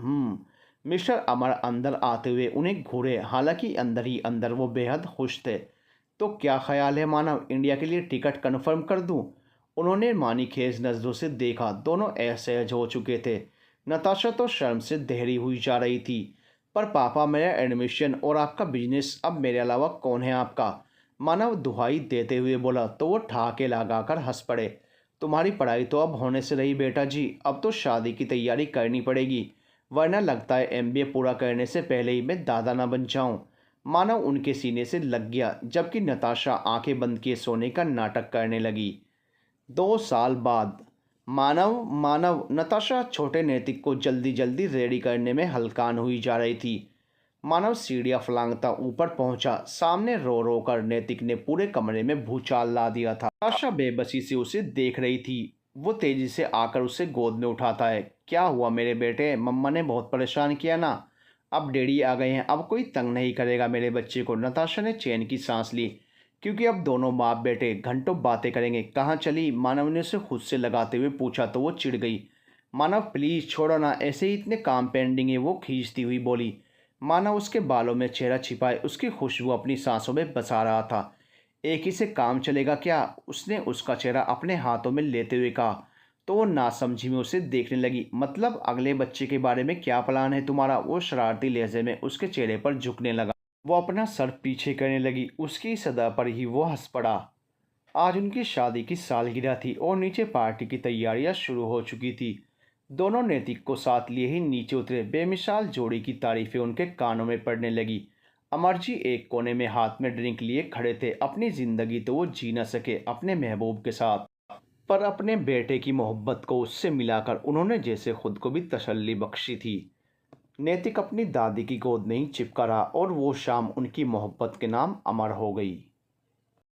मिस्टर अमर अंदर आते हुए उन्हें घूरे। हालांकि अंदर ही अंदर वो बेहद खुश थे। तो क्या ख्याल है मानव, इंडिया के लिए टिकट कन्फर्म कर दूं? उन्होंने मानी खेज नज़रों से देखा। दोनों असहज हो चुके थे। नताशा तो शर्म से दहरी हुई जा रही थी। पर पापा, मेरा एडमिशन और आपका बिजनेस, अब मेरे अलावा कौन है आपका? मानव दुहाई देते हुए बोला तो वो ठहाके लगाकर हंस पड़े। तुम्हारी पढ़ाई तो अब होने से रही बेटा जी, अब तो शादी की तैयारी करनी पड़ेगी, वरना लगता है एमबीए पूरा करने से पहले ही मैं दादा ना बन जाऊं। मानव उनके सीने से लग गया, जबकि नताशा आंखें बंद किए सोने का नाटक करने लगी। 2 साल बाद। मानव मानव नताशा छोटे नैतिक को जल्दी जल्दी रेडी करने में हलकान हुई जा रही थी। मानव सीढ़ियाँ फलांगता ऊपर पहुंचा। सामने रो रो कर नैतिक ने पूरे कमरे में भूचाल ला दिया था। नताशा बेबसी से उसे देख रही थी। वो तेजी से आकर उसे गोद में उठाता है। क्या हुआ मेरे बेटे? मम्मा ने बहुत परेशान किया ना? अब डैडी आ गए हैं, अब कोई तंग नहीं करेगा मेरे बच्चे को। नताशा ने चैन की सांस ली, क्योंकि अब दोनों बाप बेटे घंटों बातें करेंगे। कहाँ चली? मानव ने उसे खुद से लगाते हुए पूछा तो वो चिढ़ गई। मानव प्लीज़ छोड़ो ना, ऐसे ही इतने काम पेंडिंग है, वो खींचती हुई बोली। मानव उसके बालों में चेहरा छिपाए उसकी खुशबू अपनी सांसों में बसा रहा था। एक ही से काम चलेगा क्या? उसने उसका चेहरा अपने हाथों में लेते हुए कहा। तो वो नासमझी में उसे देखने लगी। मतलब अगले बच्चे के बारे में क्या प्लान है तुम्हारा? वो शरारती लहजे में उसके चेहरे पर झुकने लगा। वो अपना सर पीछे करने लगी। उसकी सदा पर ही वो हंस पड़ा। आज उनकी शादी की सालगिरह थी और नीचे पार्टी की तैयारियां शुरू हो चुकी थी। दोनों नैतिक को साथ लिए ही नीचे उतरे। बेमिसाल जोड़ी की तारीफें उनके कानों में पड़ने लगी। अमरजी एक कोने में हाथ में ड्रिंक लिए खड़े थे। अपनी जिंदगी तो वो जी न सके अपने महबूब के साथ, पर अपने बेटे की मोहब्बत को उससे मिलाकर उन्होंने जैसे खुद को भी तसल्ली बख्शी थी। नैतिक अपनी दादी की गोद में ही चिपका रहा और वो शाम उनकी मोहब्बत के नाम अमर हो गई।